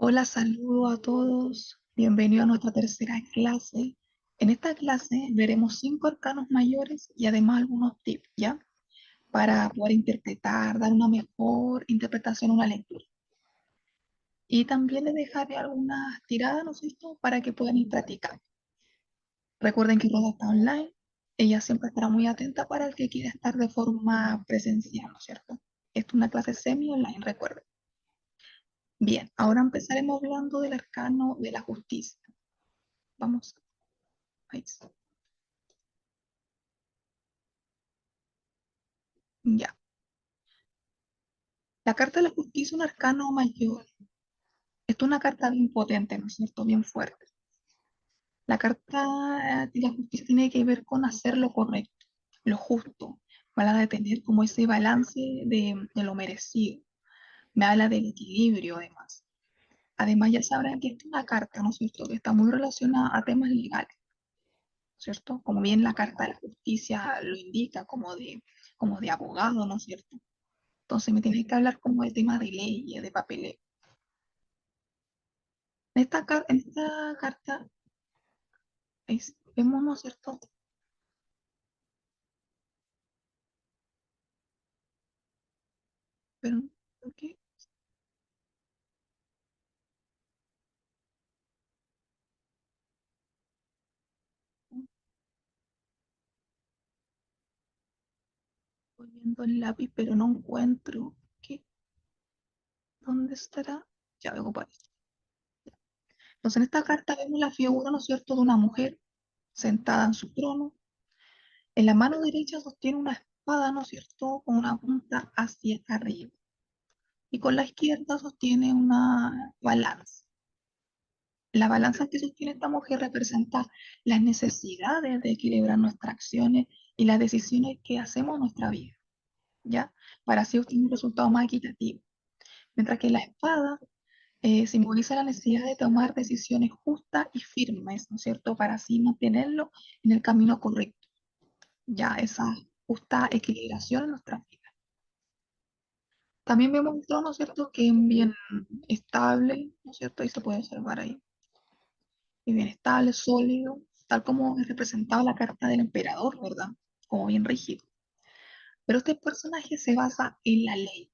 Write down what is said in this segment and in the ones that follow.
Hola, saludo a todos. Bienvenido a nuestra tercera clase. En esta clase veremos 5 arcanos mayores y además algunos tips, ¿ya? Para poder interpretar, dar una mejor interpretación a una lectura. Y también les dejaré algunas tiradas, ¿no es cierto?, para que puedan ir practicando. Recuerden que Rosa está online. Ella siempre estará muy atenta para el que quiera estar de forma presencial, ¿no es cierto? Esto es una clase semi-online, recuerden. Bien, ahora empezaremos hablando del arcano de la justicia. Vamos. Ahí está. Ya. La carta de la justicia es un arcano mayor. Esto es una carta bien potente, ¿no es cierto? Bien fuerte. La carta de la justicia tiene que ver con hacer lo correcto, lo justo. Me habla de tener como ese balance de lo merecido. Me habla del equilibrio, además. Además, ya sabrán que esta es una carta, ¿no es cierto?, que está muy relacionada a temas legales, ¿cierto? Como bien la carta de la justicia lo indica, como de abogado, ¿no es cierto? Entonces me tiene que hablar como de temas de ley, de papeleo. En esta carta vemos, ¿no es cierto? Pero, ¿por qué estoy viendo el lápiz, pero no encuentro? ¿Qué? ¿Dónde estará? Ya veo por ahí. Entonces, en esta carta vemos la figura, ¿no es cierto?, de una mujer sentada en su trono. En la mano derecha sostiene una espada, ¿no es cierto?, con una punta hacia arriba. Y con la izquierda sostiene una balanza. La balanza que sostiene esta mujer representa las necesidades de equilibrar nuestras acciones y las decisiones que hacemos en nuestra vida, ¿ya? Para así obtener un resultado más equitativo. Mientras que la espada simboliza la necesidad de tomar decisiones justas y firmes, ¿no es cierto? Para así mantenerlo en el camino correcto, ya esa justa equilibración en nuestra vida. También vemos un trono, ¿no es cierto?, que es bien estable, ¿no es cierto? Ahí se puede observar ahí. Y bien estable, sólido, tal como es representado la carta del emperador, ¿verdad? Como bien rígido. Pero este personaje se basa en la ley,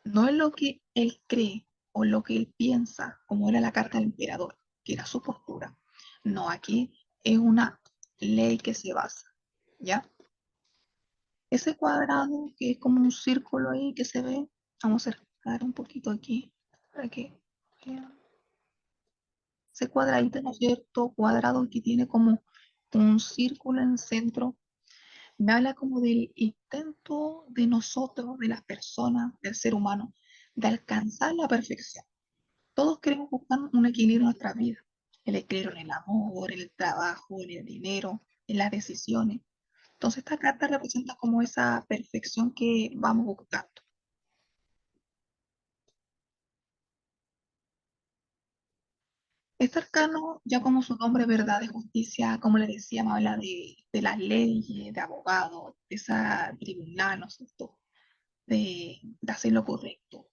no en lo que él cree o lo que él piensa, como era la carta del emperador, que era su postura. No, aquí es una ley que se basa, ¿ya? Ese cuadrado que es como un círculo ahí que se ve, vamos a acercar un poquito aquí para que vean. Ese cuadradito, ¿no es cierto? Cuadrado que tiene como un círculo en el centro, me habla como del intento de nosotros, de las personas, del ser humano, de alcanzar la perfección. Todos queremos buscar un equilibrio en nuestra vida, el equilibrio en el amor, en el trabajo, en el dinero, en las decisiones. Entonces esta carta representa como esa perfección que vamos buscando. Este arcano, ya como su nombre, verdad, de justicia, como le decía, me habla de las leyes, de abogados, de esa tribunal, ¿no es cierto? De hacer lo correcto.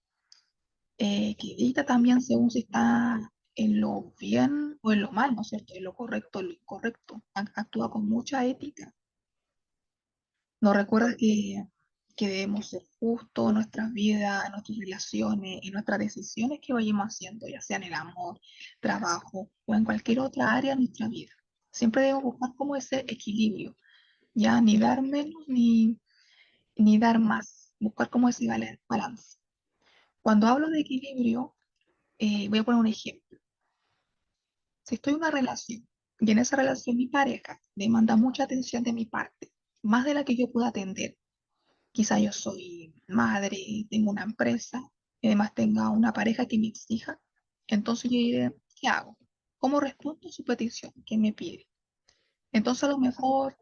Que dicta también según si está en lo bien o en lo mal, ¿no es cierto? En lo correcto o en lo incorrecto. Actúa con mucha ética. Nos recuerda que debemos ser justos en nuestras vidas, en nuestras relaciones, en nuestras decisiones que vayamos haciendo, ya sea en el amor, trabajo o en cualquier otra área de nuestra vida. Siempre debemos buscar como ese equilibrio, ya ni dar menos ni dar más, buscar como ese balance. Cuando hablo de equilibrio, voy a poner un ejemplo. Si estoy en una relación y en esa relación mi pareja demanda mucha atención de mi parte, más de la que yo pueda atender, quizá yo soy madre, tengo una empresa y además tenga una pareja que me exija, entonces yo diré, ¿qué hago? ¿Cómo respondo a su petición que me pide? Entonces a lo mejor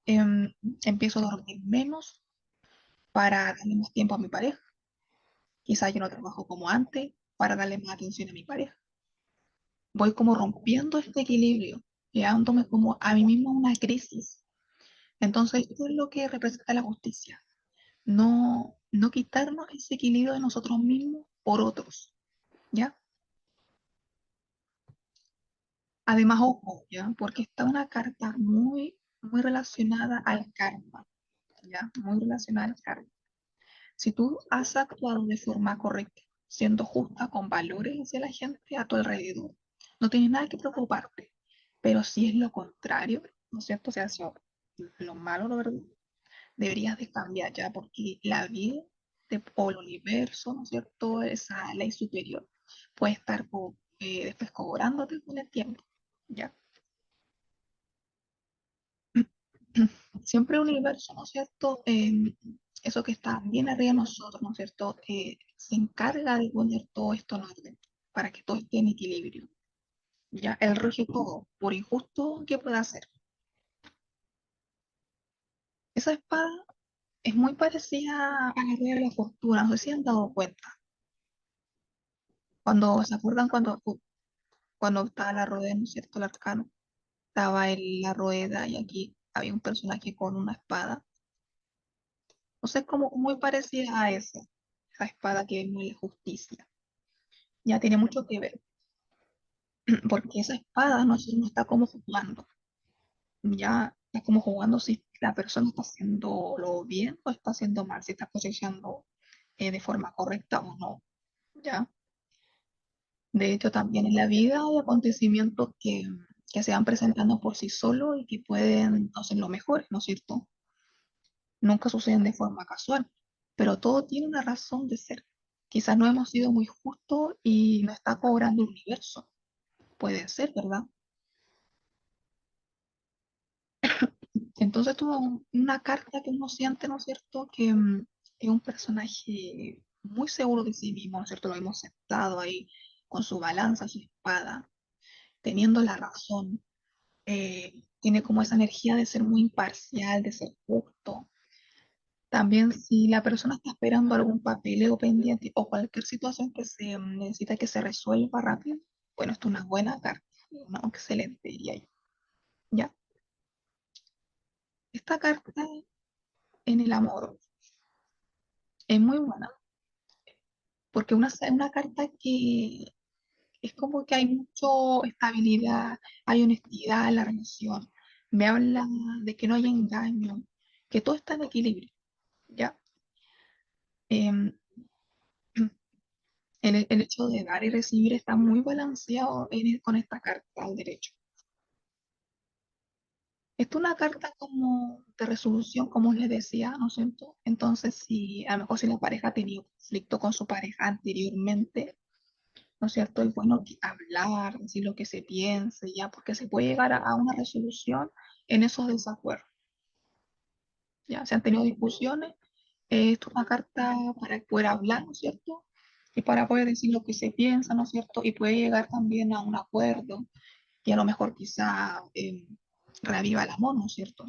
em, empiezo a dormir menos para darle más tiempo a mi pareja. Quizá yo no trabajo como antes para darle más atención a mi pareja. Voy como rompiendo este equilibrio, llevándome como a mí mismo a una crisis. Entonces, esto es lo que representa la justicia. No quitarnos ese equilibrio de nosotros mismos por otros, ¿ya? Además, ojo, ¿ya? Porque está una carta muy relacionada al karma, ¿ya? Muy relacionada al karma. Si tú has actuado de forma correcta, siendo justa con valores hacia la gente a tu alrededor, no tienes nada que preocuparte. Pero si es lo contrario, ¿no es cierto? O sea, eso, lo malo, lo verdad, deberías de cambiar ya, porque la vida o el universo, ¿no es cierto? Esa ley superior puede estar después cobrándote con el tiempo, ¿ya? Siempre el universo, ¿no es cierto? Eso que está bien arriba de nosotros, ¿no es cierto? Se encarga de poner todo esto en orden para que todo esté en equilibrio. Ya, él rige todo, por injusto que pueda ser. Esa espada es muy parecida a la rueda de la fortuna, no sé si han dado cuenta. Cuando se acuerdan cuando estaba la rueda, ¿no es cierto? El arcano, estaba en la rueda y aquí había un personaje con una espada. No sé, como muy parecida a esa espada que vemos en la justicia. Ya tiene mucho que ver, porque esa espada no está como jugando, ya está como jugando si la persona está haciendo lo bien o está haciendo mal, si está cosechando de forma correcta o no, ya. De hecho, también en la vida hay acontecimientos que se van presentando por sí solos y que pueden no ser lo mejor, ¿no es cierto? Nunca suceden de forma casual, pero todo tiene una razón de ser. Quizás no hemos sido muy justos y no está cobrando el universo. Puede ser, ¿verdad? Entonces tuvo una carta que uno siente, ¿no es cierto? Que es un personaje muy seguro de sí mismo, ¿no es cierto? Lo hemos sentado ahí con su balanza, su espada, teniendo la razón. Tiene como esa energía de ser muy imparcial, de ser justo. También si la persona está esperando algún papeleo pendiente o cualquier situación que se necesita que se resuelva rápido, bueno, esto es una buena carta, una excelente, diría yo. ¿Ya? Esta carta en el amor es muy buena porque una carta que es como que hay mucha estabilidad, hay honestidad en la relación. Me habla de que no hay engaño, que todo está en equilibrio, ¿ya? Em, el hecho de dar y recibir está muy balanceado con esta carta al derecho. Esta es una carta como de resolución, como les decía, ¿no es cierto? Entonces, si a lo mejor si la pareja ha tenido conflicto con su pareja anteriormente, ¿no es cierto? Es bueno hablar, decir lo que se piense, ya, porque se puede llegar a una resolución en esos desacuerdos. Ya, se han tenido discusiones, esto es una carta para poder hablar, ¿no es cierto? Y para poder decir lo que se piensa, ¿no es cierto? Y puede llegar también a un acuerdo y a lo mejor quizá reviva el amor, ¿no es cierto?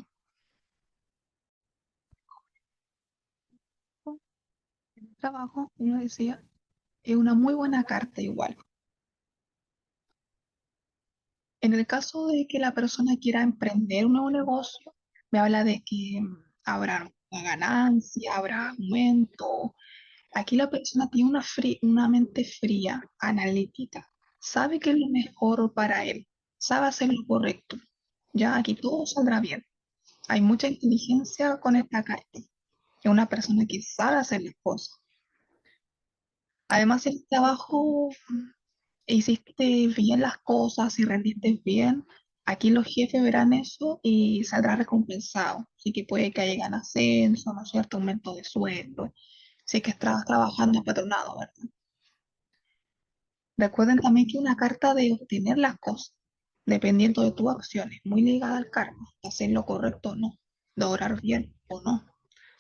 El trabajo, como decía, es una muy buena carta igual. En el caso de que la persona quiera emprender un nuevo negocio, me habla de que habrá una ganancia, habrá aumento. Aquí la persona tiene una mente fría, analítica, sabe que es lo mejor para él, sabe hacer lo correcto. Ya aquí todo saldrá bien. Hay mucha inteligencia con esta carta. Es una persona que sabe hacer las cosas. Además, si el trabajo hiciste bien las cosas y rendiste bien, aquí los jefes verán eso y saldrá recompensado. Así que puede que haya ascenso, ¿no es cierto? Aumento de sueldo. Si es que estás trabajando en patronado, ¿verdad? Recuerden también que una carta de obtener las cosas, dependiendo de tus acciones, muy ligada al karma, de hacer lo correcto o no, de orar bien o no.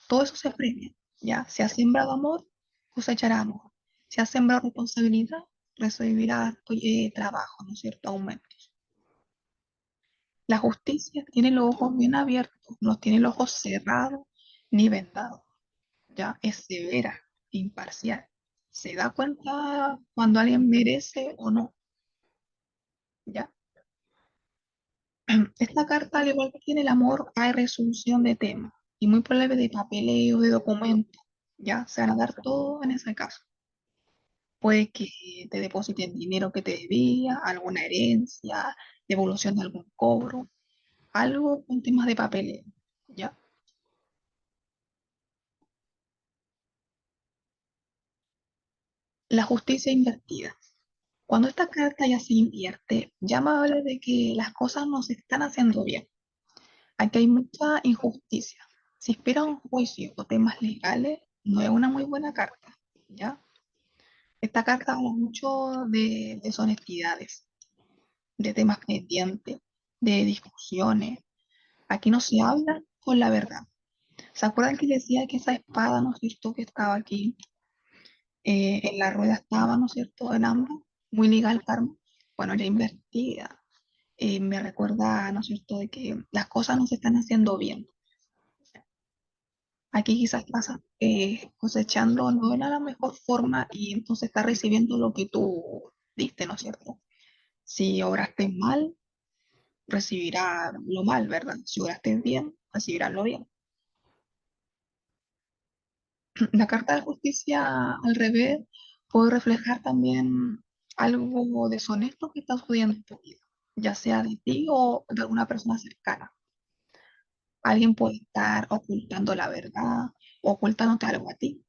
Todo eso se premia, ¿ya? Si has sembrado amor, cosecharás amor. Si has sembrado responsabilidad, recibirás trabajo, ¿no es cierto? Aumentos. La justicia tiene los ojos bien abiertos, no tiene los ojos cerrados ni vendados, ¿ya? Es severa, imparcial. Se da cuenta cuando alguien merece o no, ¿ya? Esta carta, al igual que tiene el amor, hay resolución de temas y muy probable de papeleo, de documentos, ¿ya? Se van a dar todo en ese caso. Puede que te depositen dinero que te debía, alguna herencia, devolución de algún cobro, algo con temas de papeleo, ¿ya? La justicia invertida. Cuando esta carta ya se invierte, ya me habla de que las cosas no se están haciendo bien. Aquí hay mucha injusticia. Si espera un juicio o temas legales, no es una muy buena carta, ¿ya? Esta carta habla mucho de deshonestidades, de temas pendientes, de discusiones. Aquí no se habla con la verdad. ¿Se acuerdan que decía que esa espada, ¿no es cierto?, que estaba aquí en la rueda estaba, ¿no es cierto?, en ambos, muy ligada al karma. Bueno, ya invertida. Me recuerda, ¿no es cierto?, de que las cosas no se están haciendo bien. Aquí quizás estás cosechando no en la mejor forma y entonces estás recibiendo lo que tú diste, ¿no es cierto? Si obraste mal, recibirás lo mal, ¿verdad? Si obraste bien, recibirás lo bien. La carta de justicia al revés puede reflejar también algo deshonesto que está sucediendo en tu vida, ya sea de ti o de alguna persona cercana. Alguien puede estar ocultando la verdad o ocultándote algo a ti.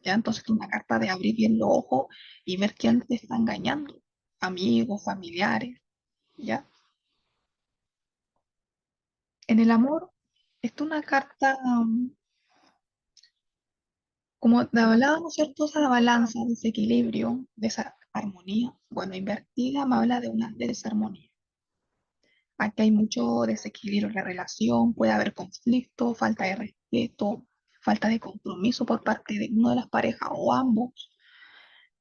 ¿Ya? Entonces, es una carta de abrir bien los ojos y ver quién te está engañando. Amigos, familiares, ¿ya? En el amor, esta es una carta como de hablaba, ¿no es cierto? Esa balanza, de ese equilibrio, de esa armonía. Bueno, invertida me habla de una desarmonía. Aquí hay mucho desequilibrio en la relación, puede haber conflicto, falta de respeto, falta de compromiso por parte de una de las parejas o ambos.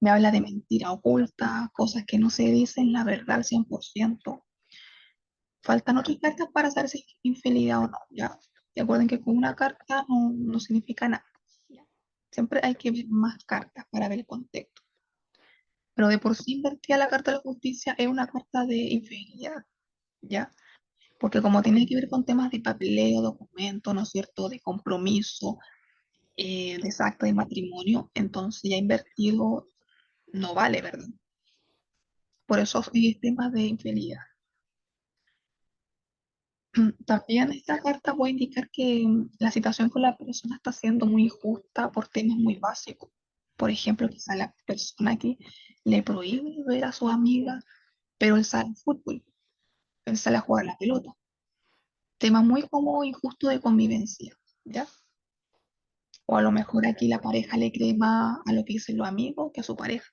Me habla de mentira oculta, cosas que no se dicen la verdad al 100%. Faltan otras cartas para saber si es infidelidad o no, ¿ya? Recuerden que con una carta no significa nada, ¿ya? Siempre hay que ver más cartas para ver el contexto. Pero de por sí invertida la carta de la justicia es una carta de infidelidad, ¿ya? Porque como tiene que ver con temas de papeleo, documento, ¿no es cierto?, de compromiso, de acta de matrimonio, entonces ya invertido no vale, ¿verdad? Por eso es tema de infidelidad. También esta carta puede indicar que la situación con la persona está siendo muy injusta por temas muy básicos. Por ejemplo, quizá la persona que le prohíbe ver a su amiga, pero él sale al fútbol, él sale a jugar la pelota. Tema muy como injusto de convivencia, ¿ya? O a lo mejor aquí la pareja le cree más a lo que dicen los amigos que a su pareja.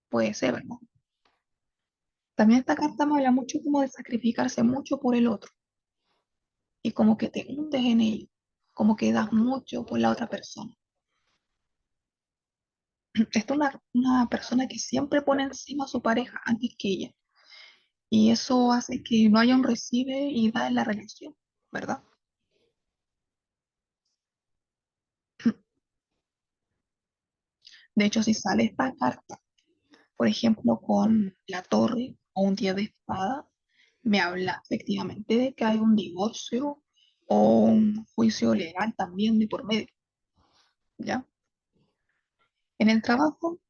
Puede ser, ¿verdad? También esta carta me habla mucho como de sacrificarse mucho por el otro y como que te hundes en ello, como que das mucho por la otra persona. Esta es una persona que siempre pone encima a su pareja antes que ella. Y eso hace que no haya un recibe y da en la relación, ¿verdad? De hecho, si sale esta carta, por ejemplo, con la torre o un 10 de espada, me habla efectivamente de que hay un divorcio o un juicio legal también de por medio, ¿ya? En el trabajo,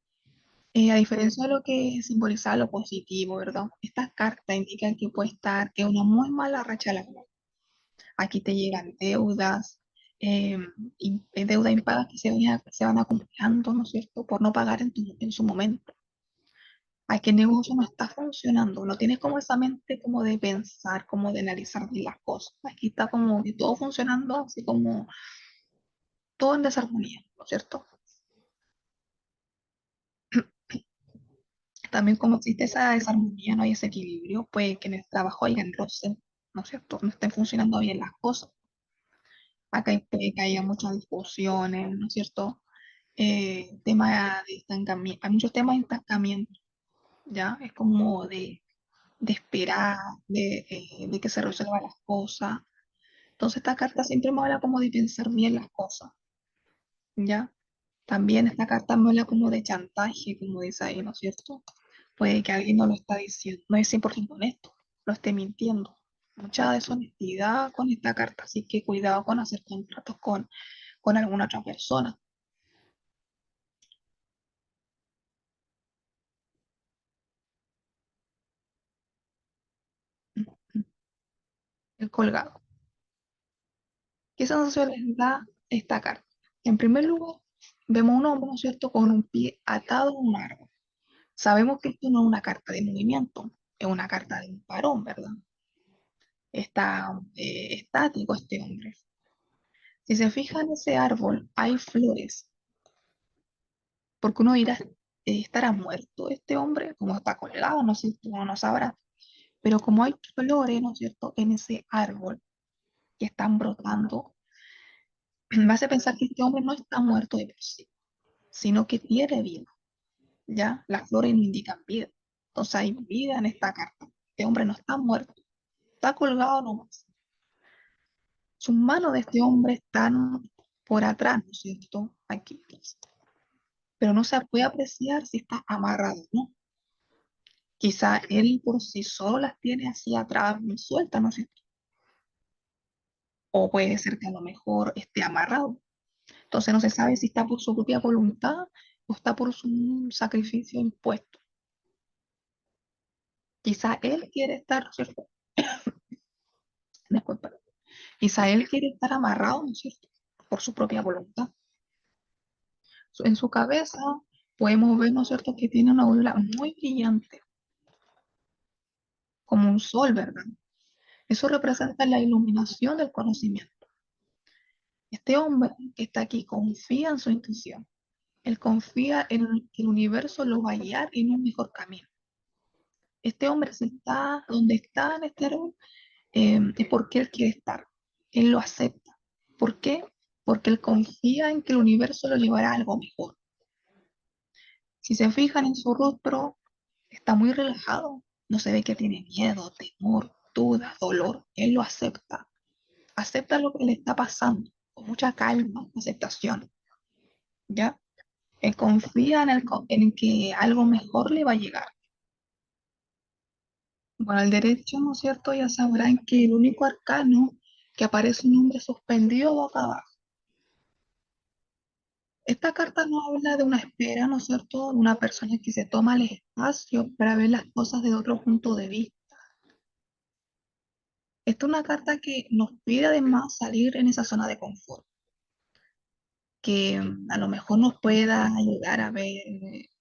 a diferencia de lo que simboliza lo positivo, ¿verdad? Estas cartas indican que puede estar en una muy mala racha laboral. Aquí te llegan deudas, eh, deudas impagas que se van acumulando, ¿no es cierto?, por no pagar en su momento. Aquí el negocio no está funcionando, no tienes como esa mente como de pensar, como de analizar bien las cosas. Aquí está como que todo funcionando, así como todo en desarmonía, ¿no es cierto? También como existe esa desarmonía, no hay ese equilibrio, puede que en el trabajo hayan roce, ¿no es cierto? No estén funcionando bien las cosas. Acá puede que haya muchas discusiones, ¿no es cierto? Tema de estancamiento, hay muchos temas de estancamiento, ¿ya? Es como de esperar, de que se resuelvan las cosas. Entonces esta carta siempre me habla como de pensar bien las cosas, ¿ya? También esta carta me habla como de chantaje, como dice ahí, ¿no es cierto? Puede que alguien no lo está diciendo, no es 100% honesto, lo esté mintiendo. Mucha deshonestidad con esta carta, así que cuidado con hacer contratos con alguna otra persona. el colgado. ¿Qué sensación les da esta carta? En primer lugar, vemos un hombre, ¿no es cierto?, con un pie atado a un árbol. Sabemos que esto no es una carta de movimiento, es una carta de un parón, ¿verdad? Está estático este hombre. Si se fija en ese árbol, hay flores, porque uno dirá, ¿estará muerto este hombre? Como está colgado, no sé, uno no sabrá. Pero como hay flores, ¿no es cierto?, en ese árbol que están brotando, me hace pensar que este hombre no está muerto de por sí, sino que tiene vida, ¿ya? Las flores no indican vida. Entonces hay vida en esta carta. Este hombre no está muerto, está colgado nomás. Sus manos de este hombre están por atrás, ¿no es cierto? Aquí. Pero no se puede apreciar si está amarrado, ¿no? Quizá él por sí solo las tiene así atrás, muy sueltas, ¿no es cierto? O puede ser que a lo mejor esté amarrado. Entonces no se sabe si está por su propia voluntad o está por su sacrificio impuesto. Quizá él quiere estar, ¿no es cierto? Después, perdón. Quizá él quiere estar amarrado, ¿no es cierto? Por su propia voluntad. En su cabeza podemos ver, ¿no es cierto?, que tiene una aureola muy brillante, como un sol, ¿verdad? Eso representa la iluminación del conocimiento. Este hombre que está aquí confía en su intuición. Él confía en que el universo lo va a guiar en un mejor camino. Este hombre se está donde está en este árbol, es porque él quiere estar. Él lo acepta. ¿Por qué? Porque él confía en que el universo lo llevará a algo mejor. Si se fijan en su rostro, está muy relajado. No se ve que tiene miedo, temor, duda, dolor. Él lo acepta. Acepta lo que le está pasando con mucha calma, aceptación. ¿Ya? Él confía en que algo mejor le va a llegar. Bueno, el derecho, ¿no es cierto? Ya sabrán que el único arcano que aparece un hombre suspendido boca abajo. Esta carta no habla de una espera, ¿no es cierto? De una persona que se toma el espacio para ver las cosas de otro punto de vista. Esta es una carta que nos pide además salir en esa zona de confort, que a lo mejor nos pueda ayudar a ver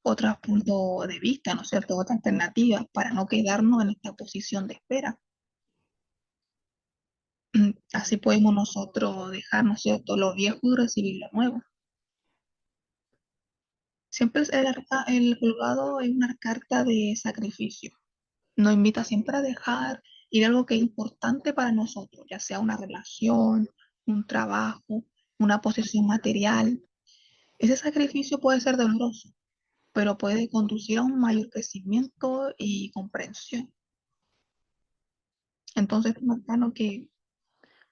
otros puntos de vista, ¿no es cierto? Otras alternativas para no quedarnos en esta posición de espera. Así podemos nosotros dejar, ¿no es cierto?, lo viejo y recibir lo nuevo. Siempre el colgado es una carta de sacrificio. Nos invita siempre a dejar ir algo que es importante para nosotros, ya sea una relación, un trabajo, una posesión material. Ese sacrificio puede ser doloroso, pero puede conducir a un mayor crecimiento y comprensión. Entonces, es un arcano que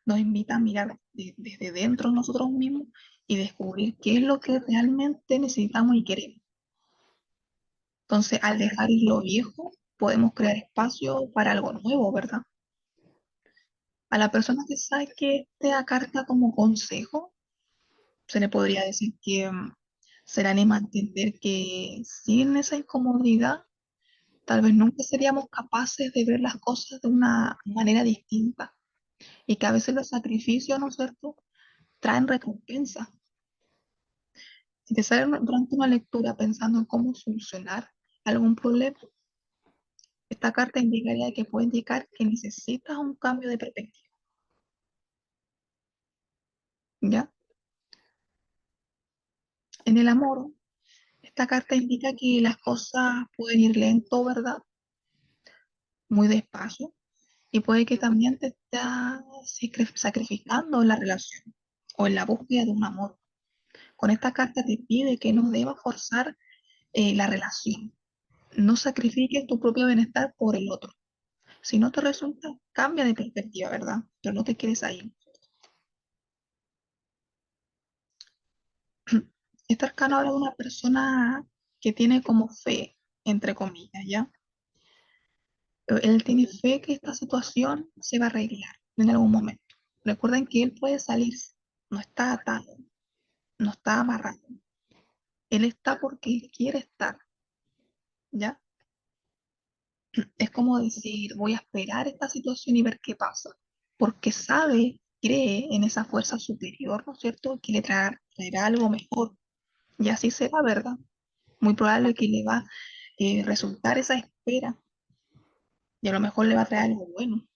nos invita a mirar desde dentro de nosotros mismos y descubrir qué es lo que realmente necesitamos y queremos. Entonces, al dejar ir lo viejo, podemos crear espacio para algo nuevo, ¿verdad? A la persona que saque esta carta como consejo, se le podría decir que se le anima a entender que sin esa incomodidad, tal vez nunca seríamos capaces de ver las cosas de una manera distinta y que a veces los sacrificios, ¿no es cierto?, traen recompensa. Si te sale durante una lectura pensando en cómo solucionar algún problema, esta carta indicaría que puede indicar que necesitas un cambio de perspectiva, ¿ya? En el amor, esta carta indica que las cosas pueden ir lento, ¿verdad? Muy despacio, y puede que también te estás sacrificando en la relación o en la búsqueda de un amor. Con esta carta te pide que no debas forzar la relación. No sacrifiques tu propio bienestar por el otro. Si no te resulta, cambia de perspectiva, ¿verdad? Pero no te quedes ahí. Este arcano habla de una persona que tiene como fe, entre comillas, ¿ya? Él tiene fe que esta situación se va a arreglar en algún momento. Recuerden que él puede salirse, no está atado, no está amarrado. Él está porque él quiere estar, ¿ya? Es como decir, voy a esperar esta situación y ver qué pasa. porque sabe, cree en esa fuerza superior, ¿no es cierto?, que le traerá algo mejor. Y así será, ¿verdad? Muy probable que le va a resultar esa espera y a lo mejor le va a traer algo bueno.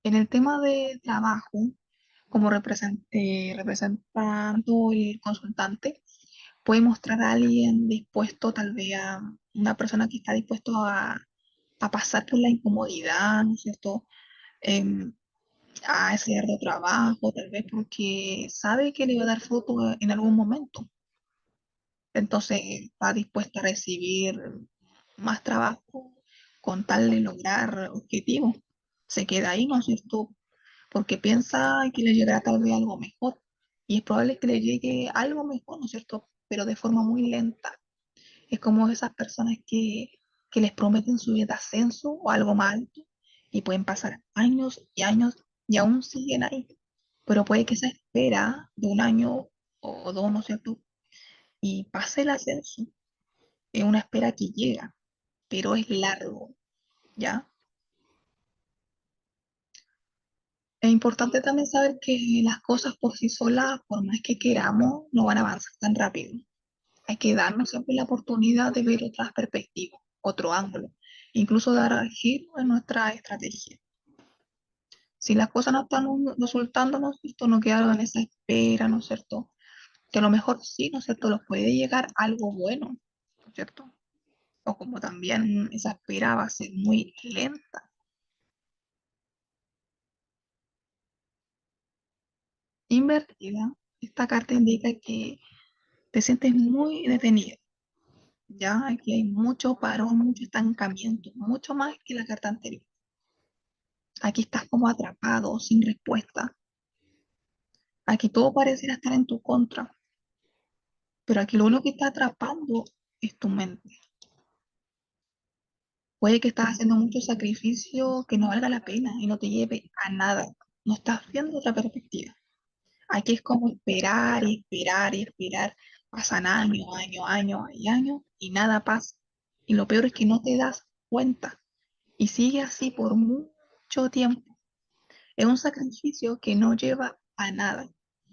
En el tema de trabajo, como representando el consultante, puede mostrar a alguien dispuesto, tal vez a una persona que está dispuesto a pasar por la incomodidad, ¿no es cierto? Em, a ese arduo trabajo, tal vez porque sabe que le va a dar fruto en algún momento. Entonces está dispuesta a recibir más trabajo con tal de lograr objetivos. Se queda ahí, ¿no es cierto? Porque piensa que le llegará tal vez algo mejor. Y es probable que le llegue algo mejor, ¿no es cierto? Pero de forma muy lenta. Es como esas personas que les prometen subir de ascenso o algo más alto y pueden pasar años y años y aún siguen ahí. Pero puede que esa espera de un año o dos, ¿no es cierto? Y pase el ascenso. Es una espera que llega, pero es largo, ¿ya? Es importante también saber que las cosas por sí solas, por más que queramos, no van a avanzar tan rápido. Hay que darnos siempre la oportunidad de ver otras perspectivas, otro ángulo, incluso dar giro en nuestra estrategia. Si las cosas no están resultando, ¿no es cierto? No quedaron en esa espera, ¿no es cierto? Que a lo mejor sí, ¿no es cierto? Los puede llegar algo bueno, ¿no es cierto? O como también esa espera va a ser muy lenta. Invertida, esta carta indica que te sientes muy detenido. Ya aquí hay mucho parón, mucho estancamiento, mucho más que la carta anterior. Aquí estás como atrapado, sin respuesta. Aquí todo pareciera estar en tu contra, pero aquí lo único que está atrapando es tu mente. Puede que estás haciendo mucho sacrificio que no valga la pena y no te lleve a nada. No estás viendo otra perspectiva. Aquí es como esperar y esperar y esperar. Pasan años, años, años y años y nada pasa. Y lo peor es que no te das cuenta y sigue así por mucho tiempo. Es un sacrificio que no lleva a nada,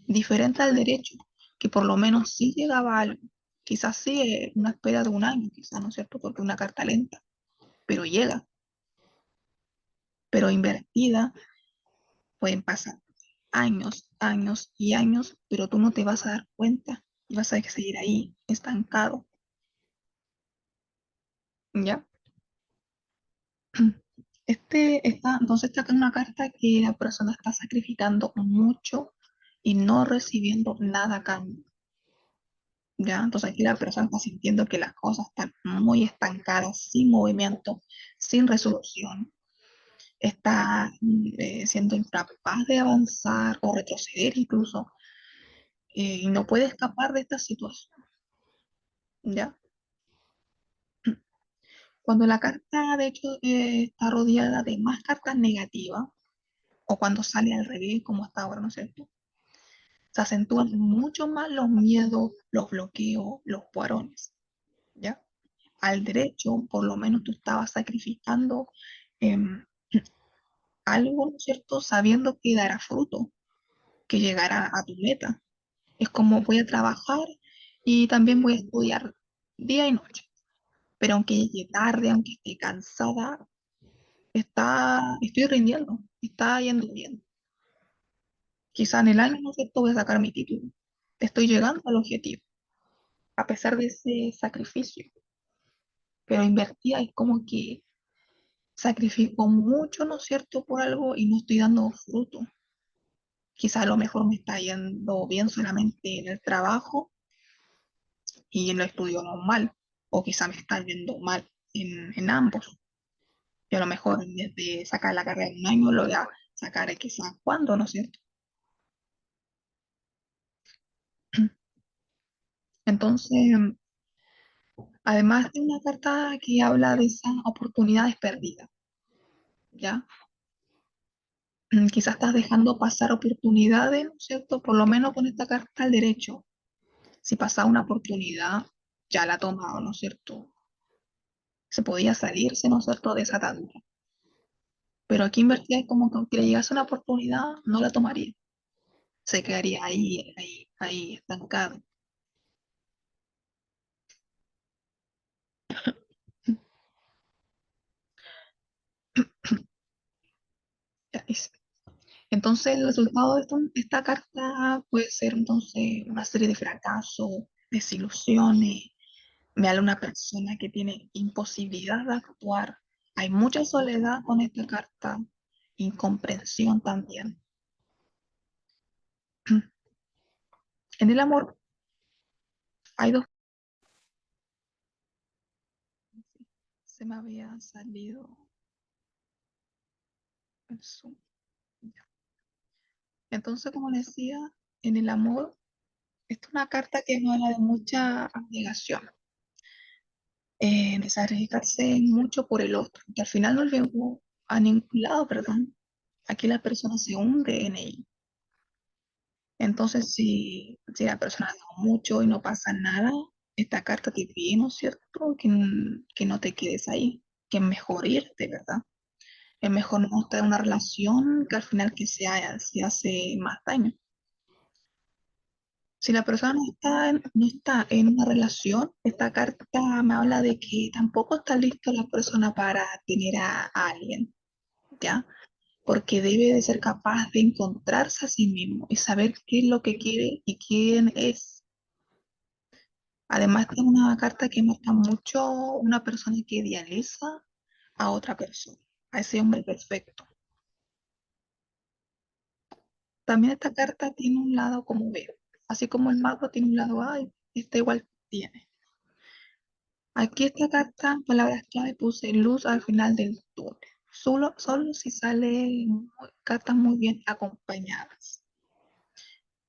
diferente al derecho, que por lo menos sí llegaba a algo. Quizás sí, una espera de un año, quizás, ¿no es cierto? Porque una carta lenta, pero llega, pero invertida, pueden pasar años, años y años, pero tú no te vas a dar cuenta y vas a seguir ahí, estancado, ¿ya? Entonces está acá una carta que la persona está sacrificando mucho y no recibiendo nada a cambio. ¿Ya? Entonces aquí la persona está sintiendo que las cosas están muy estancadas, sin movimiento, sin resolución. Está siendo incapaz de avanzar o retroceder incluso, y no puede escapar de esta situación. ¿Ya? Cuando la carta, de hecho, está rodeada de más cartas negativas, o cuando sale al revés, como está ahora, ¿no es cierto? Se acentúan mucho más los miedos, los bloqueos, los parones, ¿ya? Al derecho, por lo menos tú estabas sacrificando em, algo, ¿no es cierto? Sabiendo que dará fruto, que llegará a tu meta. Es como voy a trabajar y también voy a estudiar día y noche. Pero aunque llegue tarde, aunque esté cansada, estoy rindiendo, está yendo bien. Quizá en el año, ¿no es cierto?, voy a sacar mi título. Estoy llegando al objetivo, a pesar de ese sacrificio. Pero invertía es como que sacrifico mucho, ¿no es cierto?, por algo y no estoy dando fruto. Quizá a lo mejor me está yendo bien solamente en el trabajo y en lo estudio normal, o quizá me está yendo mal en ambos. Y a lo mejor en vez de sacar la carrera en un año, lo voy a sacar quizá cuando, ¿no es cierto? Entonces, además de una carta que habla de esas oportunidades perdidas, ¿ya? Quizás estás dejando pasar oportunidades, ¿no es cierto? Por lo menos con esta carta al derecho. Si pasa una oportunidad, ya la ha tomado, ¿no es cierto? se podía salirse, ¿no es cierto?, de esa atadura. Pero aquí invertía es como que aunque le llegase una oportunidad, no la tomaría. Se quedaría ahí, estancado. Ya, entonces, el resultado de esta carta puede ser entonces una serie de fracasos, desilusiones. Me habla una persona que tiene imposibilidad de actuar. Hay mucha soledad con esta carta, incomprensión también. En el amor hay dos. Se me había salido el zoom. Entonces, como decía, en el amor, esta es una carta que nos habla de mucha abnegación, de sacrificarse mucho por el otro, que al final no llegó a ningún lado, perdón. Aquí la persona se hunde en ello. Entonces, si la persona da mucho y no pasa nada, esta carta te pide, ¿no es cierto?, que no te quedes ahí, que es mejor irte, ¿verdad? Es mejor no estar en una relación que al final que se hace más daño. Si la persona no está en una relación, esta carta me habla de que tampoco está lista la persona para tener a alguien, ¿ya? Porque debe de ser capaz de encontrarse a sí mismo y saber qué es lo que quiere y quién es. Además, es una carta que marca mucho una persona que idealiza a otra persona, a ese hombre perfecto. También esta carta tiene un lado como B, así como el mago tiene un lado A, esta igual tiene. Aquí esta carta, palabras clave, puse luz al final del túnel. Solo si salen cartas muy bien acompañadas.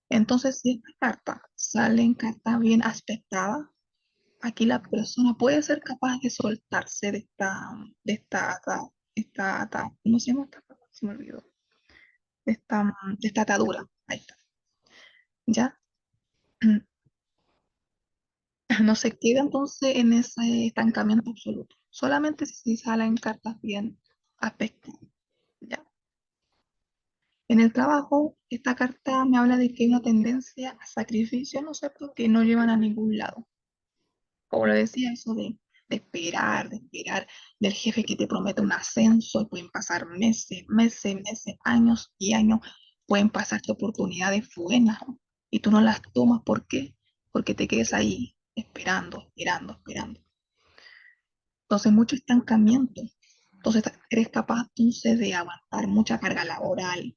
Entonces, si esta carta salen cartas bien aspectadas, aquí la persona puede ser capaz de soltarse de esta, ¿cómo se llama esta? Se me olvidó. De esta atadura. Ahí está. ¿Ya? No se queda entonces en ese estancamiento absoluto. Solamente si salen cartas bien aspectadas. ¿Ya? En el trabajo, esta carta me habla de que hay una tendencia a sacrificio, ¿no es cierto?, que no llevan a ningún lado. Como lo decía, eso de esperar del jefe que te promete un ascenso, y pueden pasar meses, años y años, pueden pasarte oportunidades buenas, ¿no? Y tú no las tomas, ¿por qué? Porque te quedas ahí esperando, esperando, esperando. Entonces, mucho estancamiento. Entonces, eres capaz entonces de aguantar mucha carga laboral,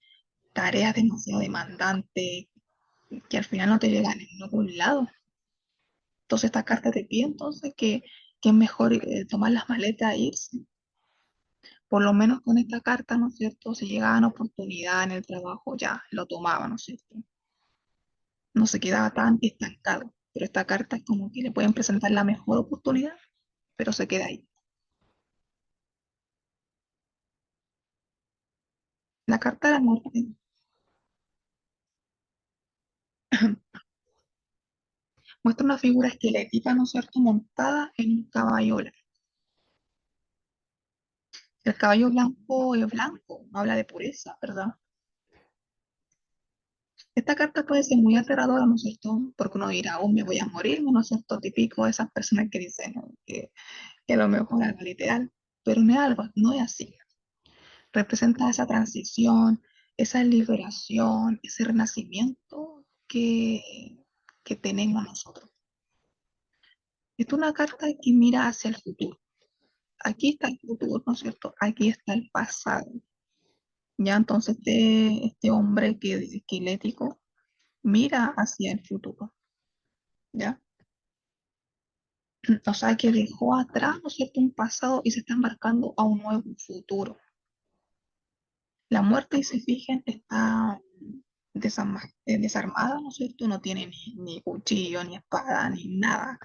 tareas demasiado demandantes, que al final no te llegan en ningún lado. Entonces esta carta te pide entonces que es mejor tomar las maletas e irse. Por lo menos con esta carta, ¿no es cierto? Si llegaban oportunidad en el trabajo, ya lo tomaba, ¿no es cierto? No se quedaba tan estancado. Pero esta carta es como que le pueden presentar la mejor oportunidad, pero se queda ahí. La carta de la muerte muestra una figura esquelética, ¿no es cierto?, montada en un caballo blanco. El caballo blanco es blanco, habla de pureza, ¿verdad? Esta carta puede ser muy aterradora, ¿no es cierto? Porque uno dirá, oh, me voy a morir, ¿no es cierto? Típico de esas personas que dicen, ¿no?, que a lo mejor es algo literal, pero no es algo, no es así. Representa esa transición, esa liberación, ese renacimiento que tenemos nosotros. Es una carta que mira hacia el futuro. Aquí está el futuro, ¿no es cierto? Aquí está el pasado. Ya entonces este hombre que es esquelético mira hacia el futuro, ¿ya? O sea, que dejó atrás, ¿no es cierto?, un pasado y se está embarcando a un nuevo futuro. La muerte, y se fijen, está desarmada, ¿no es cierto? No tiene ni cuchillo, ni espada, ni nada.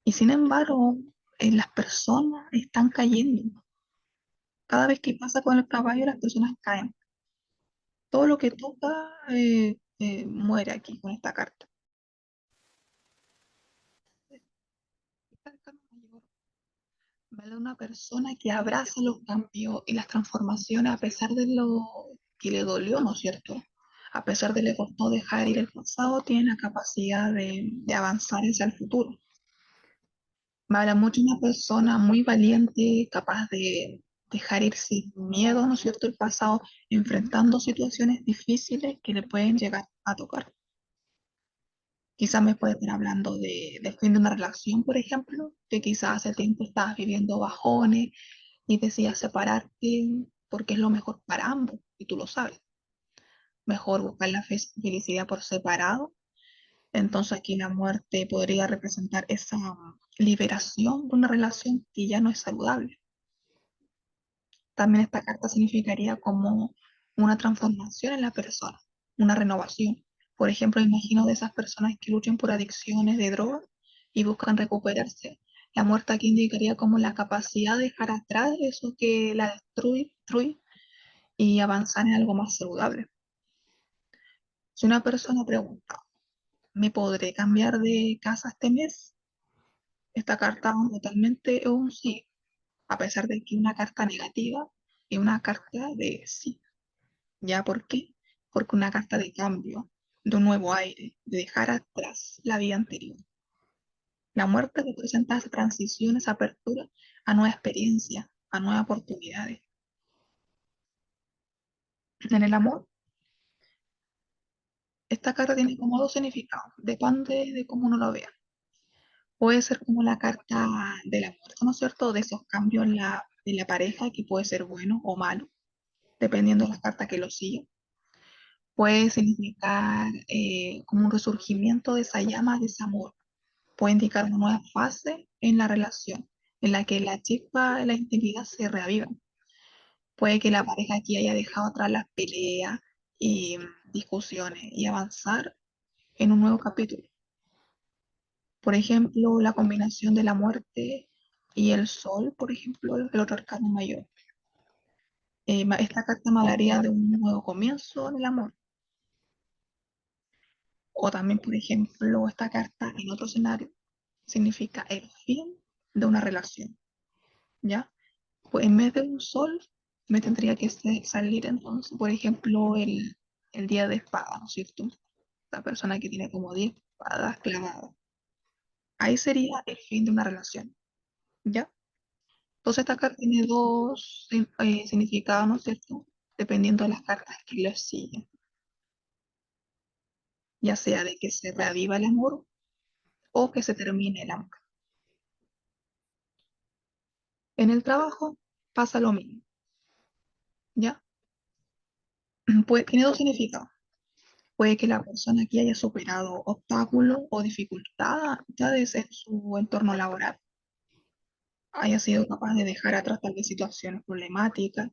Y sin embargo, las personas están cayendo. Cada vez que pasa con el caballo, las personas caen. Todo lo que toca muere aquí con esta carta. Esta carta me llegó. Me da una persona que abraza los cambios y las transformaciones a pesar de lo que le dolió, ¿no es cierto? A pesar de le costó dejar ir el pasado, tiene la capacidad de avanzar hacia el futuro. Me habla mucho de una persona muy valiente, capaz de dejar ir sin miedo, ¿no es cierto?, el pasado, enfrentando situaciones difíciles que le pueden llegar a tocar. Quizás me puede estar hablando del fin de una relación, por ejemplo, que quizás hace tiempo estabas viviendo bajones y decidas separarte porque es lo mejor para ambos, y tú lo sabes. Mejor buscar la felicidad por separado. Entonces aquí la muerte podría representar esa liberación de una relación que ya no es saludable. También esta carta significaría como una transformación en la persona, una renovación. Por ejemplo, imagino de esas personas que luchan por adicciones de droga y buscan recuperarse. La muerte aquí indicaría como la capacidad de dejar atrás eso que la destruye y avanzar en algo más saludable. Si una persona pregunta, ¿me podré cambiar de casa este mes? Esta carta totalmente es un sí, a pesar de que una carta negativa es una carta de sí. ¿Ya por qué? Porque una carta de cambio, de un nuevo aire, de dejar atrás la vida anterior. La muerte representa esa transición, esa apertura a nuevas experiencias, a nuevas oportunidades. En el amor, esta carta tiene como dos significados, depende de cómo uno lo vea. Puede ser como la carta de la muerte, ¿no es cierto? De esos cambios en la pareja, que puede ser bueno o malo, dependiendo de la carta que lo siga. Puede significar como un resurgimiento de esa llama, de ese amor. Puede indicar una nueva fase en la relación, en la que la chispa de la intimidad se reaviva. Puede que la pareja aquí haya dejado atrás las peleas y discusiones y avanzar en un nuevo capítulo. Por ejemplo, la combinación de la muerte y el sol, por ejemplo, el otro arcano mayor. Esta carta me hablaría de un nuevo comienzo en el amor. O también, por ejemplo, esta carta en otro escenario significa el fin de una relación, ¿ya? Pues en vez de un sol, me tendría que salir entonces, por ejemplo, el día de espada, ¿no es cierto? La persona que tiene como 10 espadas clavadas. Ahí sería el fin de una relación, ¿ya? Entonces esta carta tiene dos significados, ¿no es cierto? Dependiendo de las cartas que lo siguen, ya sea de que se reaviva el amor o que se termine el amor. En el trabajo pasa lo mismo, ¿ya? Pues tiene dos significados. Puede que la persona aquí haya superado obstáculos o dificultades en su entorno laboral, haya sido capaz de dejar atrás tal vez situaciones problemáticas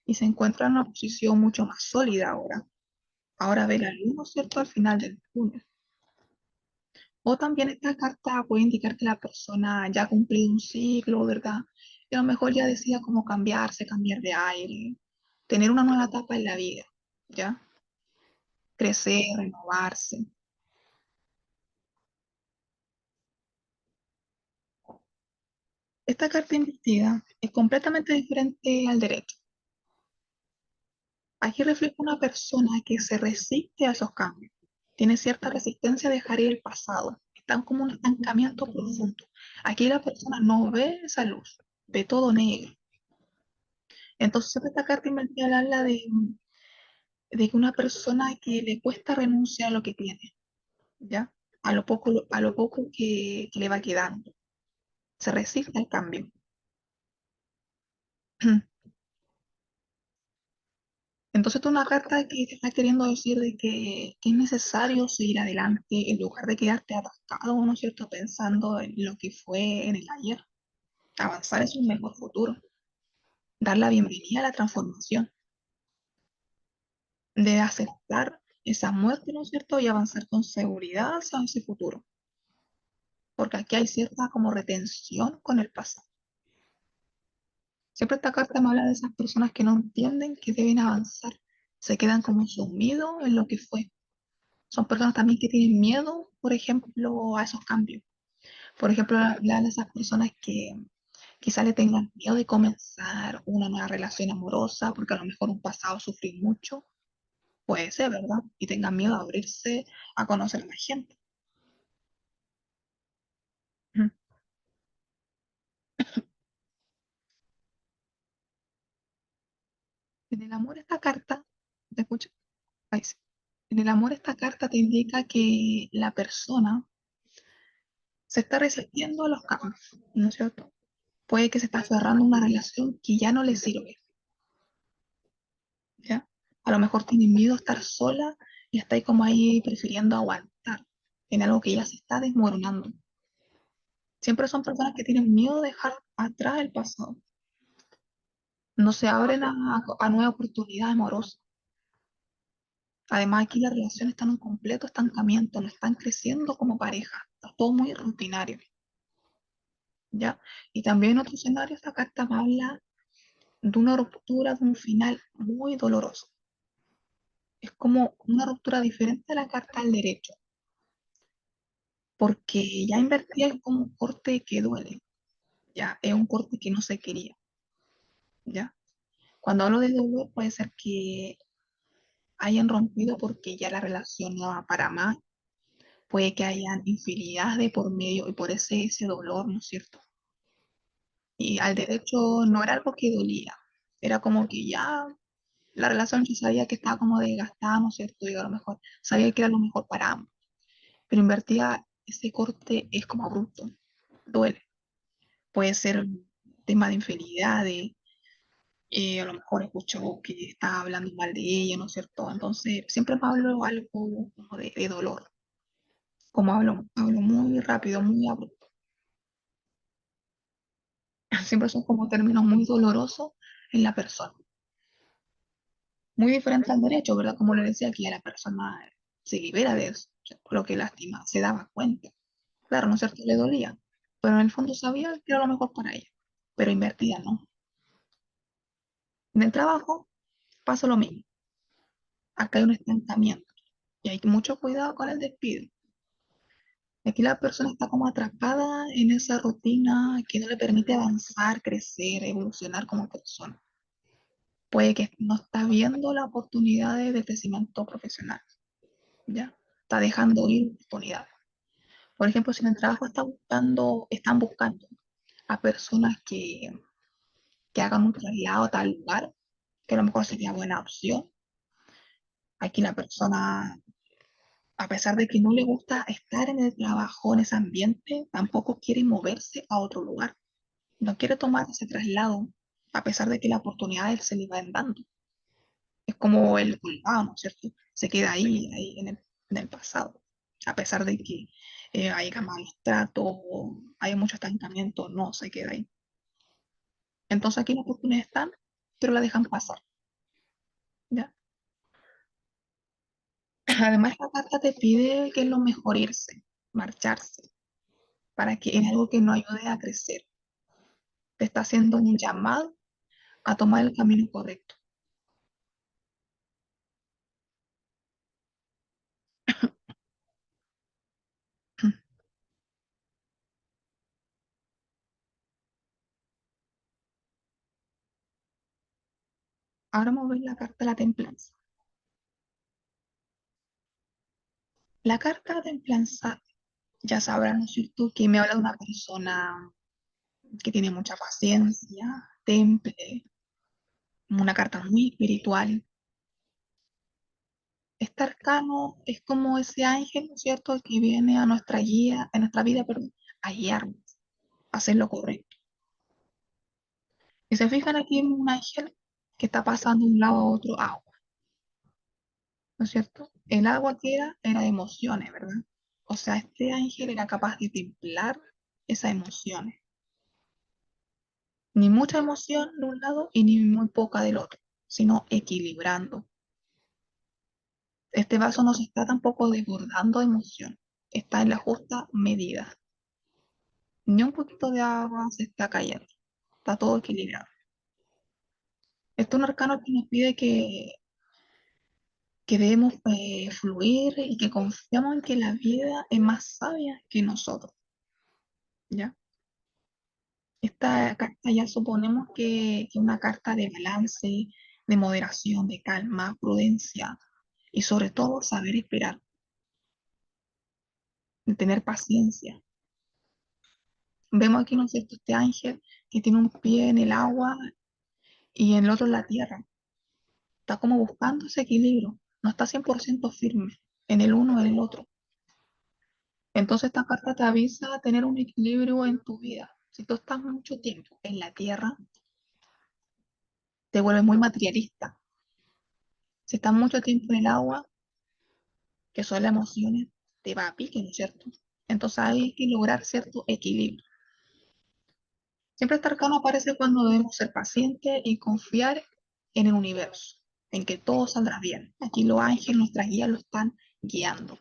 y se encuentra en una posición mucho más sólida ahora. Ahora ve la luz, ¿no es cierto?, al final del túnel. O también esta carta puede indicar que la persona ya ha cumplido un ciclo, ¿verdad? Y a lo mejor ya decida cómo cambiarse, cambiar de aire, tener una nueva etapa en la vida, ¿ya? Crecer, renovarse. Esta carta invertida es completamente diferente al derecho. Aquí refleja una persona que se resiste a esos cambios. Tiene cierta resistencia a dejar ir el pasado. Está como un estancamiento profundo. Aquí la persona no ve esa luz, ve todo negro. Entonces esta carta invertida habla de que una persona que le cuesta renunciar a lo que tiene, ¿ya? A lo poco que le va quedando. Se resiste al cambio. Entonces, es una carta que te está queriendo decir de que es necesario seguir adelante en lugar de quedarte atascado, ¿no es cierto?, pensando en lo que fue en el ayer. Avanzar es un mejor futuro. Dar la bienvenida a la transformación. De aceptar esa muerte, ¿no es cierto?, y avanzar con seguridad hacia ese futuro. Porque aquí hay cierta como retención con el pasado. Siempre esta carta me habla de esas personas que no entienden que deben avanzar. Se quedan como sumidos en lo que fue. Son personas también que tienen miedo, por ejemplo, a esos cambios. Por ejemplo, hablar de esas personas que Quizá le tengan miedo de comenzar una nueva relación amorosa, porque a lo mejor un pasado sufrí mucho, puede ser, ¿verdad? Y tengan miedo a abrirse a conocer a más gente. Ujú. En el amor esta carta, ¿te escucho? Ahí sí. En el amor esta carta te indica que la persona se está resistiendo a los cambios, ¿no es cierto? Puede que se está aferrando a una relación que ya no le sirve, ¿ya? A lo mejor tiene miedo a estar sola y está ahí como ahí prefiriendo aguantar en algo que ya se está desmoronando. Siempre son personas que tienen miedo de dejar atrás el pasado. No se abren a nuevas oportunidades amorosas. Además, aquí la relación está en un completo estancamiento, no están creciendo como pareja. Está todo muy rutinario, ¿ya? Y también en otro escenario, esta carta me habla de una ruptura, de un final muy doloroso. Es como una ruptura diferente a la carta del derecho, porque ya invertía es como un corte que duele, ya es un corte que no se quería, ¿ya? Cuando hablo de dolor puede ser que hayan rompido porque ya la relación no va para más, puede que hayan infidelidades de por medio y por ese dolor, ¿no es cierto? Y al derecho no era algo que dolía, era como que ya la relación yo sabía que estaba como desgastada, ¿no es cierto? Y a lo mejor sabía que era lo mejor para ambos, pero invertía ese corte es como abrupto, duele. Puede ser tema de infidelidad, de a lo mejor escuchó que estaba hablando mal de ella, ¿no es cierto? Entonces siempre me hablo algo como de dolor, como hablo muy rápido, muy abrupto. Siempre son como términos muy dolorosos en la persona. Muy diferente al derecho, ¿verdad? Como le decía, que ya la persona se libera de eso, o sea, lo que lastima, se daba cuenta. Claro, ¿no es cierto? Le dolía, pero en el fondo sabía que era lo mejor para ella, pero invertía, ¿no? En el trabajo pasa lo mismo. Acá hay un estancamiento y hay mucho cuidado con el despido. Aquí la persona está como atrapada en esa rutina que no le permite avanzar, crecer, evolucionar como persona. Puede que no está viendo la oportunidad de crecimiento profesional, ¿ya? Está dejando ir oportunidades. Por ejemplo, si en el trabajo están buscando a personas que hagan un traslado a tal lugar, que a lo mejor sería buena opción. Aquí la persona, a pesar de que no le gusta estar en el trabajo, en ese ambiente, tampoco quiere moverse a otro lugar. No quiere tomar ese traslado, a pesar de que la oportunidad él se le va dando. Es como el colgado, ¿no es cierto? Se queda ahí en el pasado, a pesar de que haya malos tratos, hay mucho estancamiento, no se queda ahí. Entonces aquí las oportunidades están, pero la dejan pasar, ¿ya? Además, la carta te pide que es lo mejor irse, marcharse, para que es algo que no ayude a crecer. Te está haciendo un llamado a tomar el camino correcto. Ahora vamos a ver la carta de la templanza. La carta de la templanza, ya sabrán, ¿no es cierto?, que me habla de una persona que tiene mucha paciencia, temple, una carta muy espiritual. Este arcano es como ese ángel, ¿no es cierto?, que viene a nuestra guía, a nuestra vida, perdón, a guiarnos, a hacer lo correcto. Y se fijan aquí en un ángel que está pasando de un lado a otro agua, ¿no es cierto? El agua que era de emociones, ¿verdad? O sea, este ángel era capaz de templar esas emociones. Ni mucha emoción de un lado y ni muy poca del otro, sino equilibrando. Este vaso no se está tampoco desbordando de emoción, está en la justa medida. Ni un poquito de agua se está cayendo, está todo equilibrado. Este es un arcano que nos pide que debemos fluir y que confiamos en que la vida es más sabia que nosotros, ¿ya? Esta carta ya suponemos que una carta de balance, de moderación, de calma, prudencia y sobre todo saber esperar, de tener paciencia. Vemos aquí, ¿no es cierto?, este ángel que tiene un pie en el agua y en el otro en la tierra. Está como buscando ese equilibrio, no está 100% firme en el uno o en el otro. Entonces esta carta te avisa a tener un equilibrio en tu vida. Si tú estás mucho tiempo en la tierra, te vuelves muy materialista. Si estás mucho tiempo en el agua, que son las emociones, te va a pique, ¿no es cierto? Entonces hay que lograr cierto equilibrio. Siempre este arcano aparece cuando debemos ser pacientes y confiar en el universo, en que todo saldrá bien. Aquí los ángeles, nuestras guías, lo están guiando.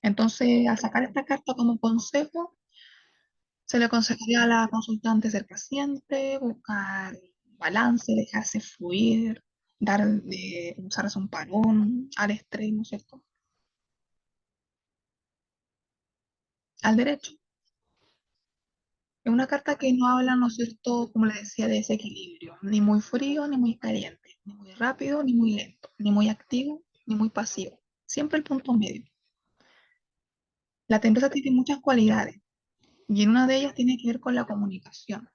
Entonces, al sacar esta carta como consejo, se le aconsejaría a la consultante ser paciente, buscar balance, dejarse fluir, usarse un parón al extremo, ¿cierto? Al derecho. Es una carta que no habla, ¿no es cierto?, como le decía, de ese equilibrio, ni muy frío ni muy caliente, ni muy rápido ni muy lento, ni muy activo ni muy pasivo. Siempre el punto medio. La templanza tiene muchas cualidades y en una de ellas tiene que ver con la comunicación.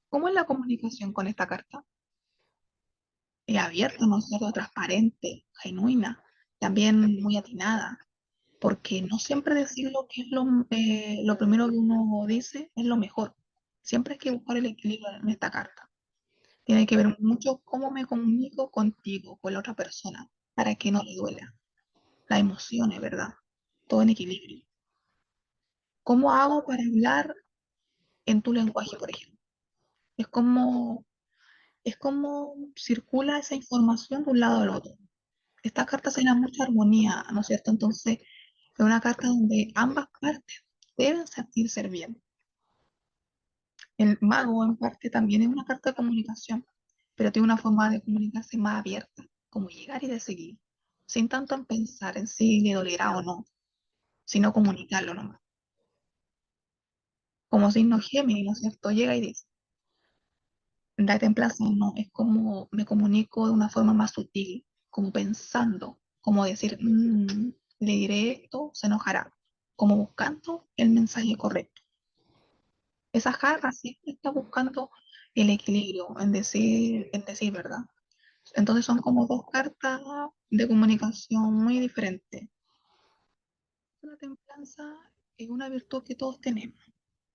¿Cómo es la comunicación con esta carta? Es abierta, ¿no es cierto?, transparente, genuina, también muy atinada, porque no siempre decir lo que es lo primero que uno dice es lo mejor. Siempre hay que buscar el equilibrio en esta carta. Tiene que ver mucho cómo me comunico contigo, con la otra persona, para que no le duela. Las emociones, ¿verdad? Todo en equilibrio. ¿Cómo hago para hablar en tu lenguaje, por ejemplo? Es como, es como circula esa información de un lado al otro. Esta carta se da mucha armonía, ¿no es cierto? Entonces, es una carta donde ambas partes deben sentirse bien. El mago, en parte, también es una carta de comunicación, pero tiene una forma de comunicarse más abierta, como llegar y decidir, sin tanto en pensar en si le dolerá o no, sino comunicarlo nomás. Como signo Géminis, ¿no es cierto? Llega y dice, la templanza no, es como me comunico de una forma más sutil, como pensando, como decir, le diré esto, se enojará, como buscando el mensaje correcto. Esa jarra siempre está buscando el equilibrio en decir verdad. Entonces son como dos cartas de comunicación muy diferentes. La templanza es una virtud que todos tenemos.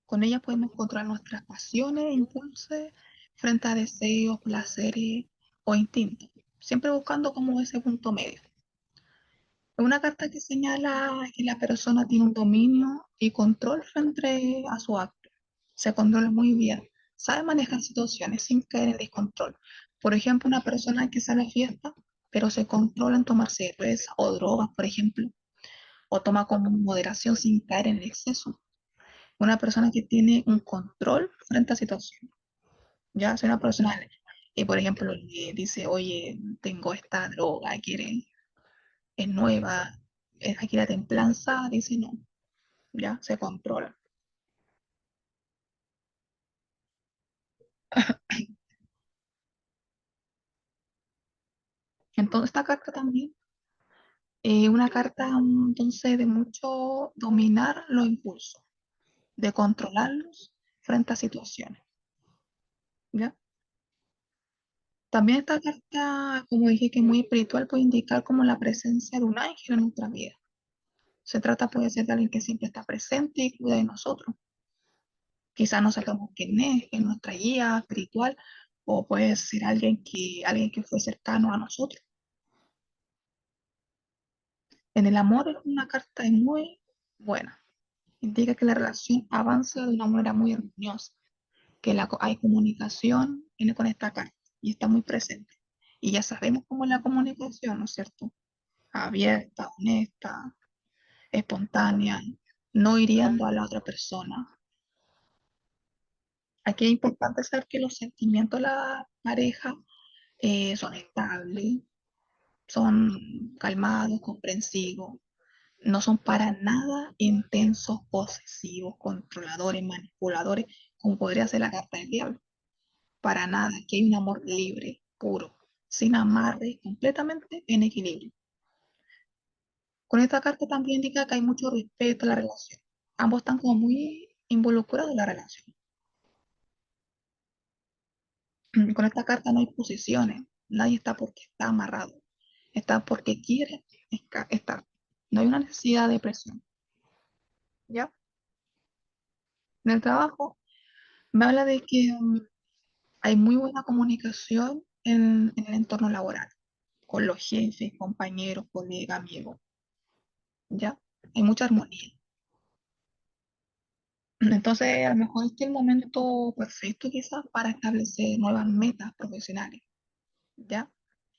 Con ella podemos encontrar nuestras pasiones e impulsos frente a deseos, placeres o instintos, siempre buscando como ese punto medio. Es una carta que señala que la persona tiene un dominio y control frente a su acto. Se controla muy bien, sabe manejar situaciones sin caer en descontrol. Por ejemplo, una persona que sale a fiesta, pero se controla en tomar cerveza o drogas, por ejemplo, o toma con moderación sin caer en el exceso. Una persona que tiene un control frente a situaciones. Ya, si una persona, por ejemplo, le dice, oye, tengo esta droga, quiere, es nueva, es aquí la templanza, dice no, ya, se controla. Entonces, esta carta también una carta entonces de mucho dominar los impulsos, de controlarlos frente a situaciones, ¿ya? También esta carta, como dije, que es muy espiritual, puede indicar como la presencia de un ángel en nuestra vida. Se trata, puede ser, de alguien que siempre está presente y cuida de nosotros. Quizás no sabemos quién es, que es nuestra guía espiritual, o puede ser alguien que fue cercano a nosotros. En el amor es una carta muy buena. Indica que la relación avanza de una manera muy armoniosa, que hay comunicación con esta carta y está muy presente. Y ya sabemos cómo es la comunicación, ¿no es cierto? Abierta, honesta, espontánea, no hiriendo a la otra persona. Aquí es importante saber que los sentimientos de la pareja son estables, son calmados, comprensivos, No son para nada intensos, posesivos, controladores, manipuladores, como podría ser la carta del diablo. Para nada, que hay un amor libre, puro, sin amarre, completamente en equilibrio. Con esta carta también indica que hay mucho respeto a la relación. Ambos están como muy involucrados en la relación. Con esta carta no hay posiciones, nadie está porque está amarrado, está porque quiere estar. No hay una necesidad de presión, ¿ya? En el trabajo me habla de que hay muy buena comunicación en el entorno laboral, con los jefes, compañeros, colegas, amigos, ¿ya? Hay mucha armonía. Entonces, a lo mejor este es el momento perfecto quizás para establecer nuevas metas profesionales, ¿ya?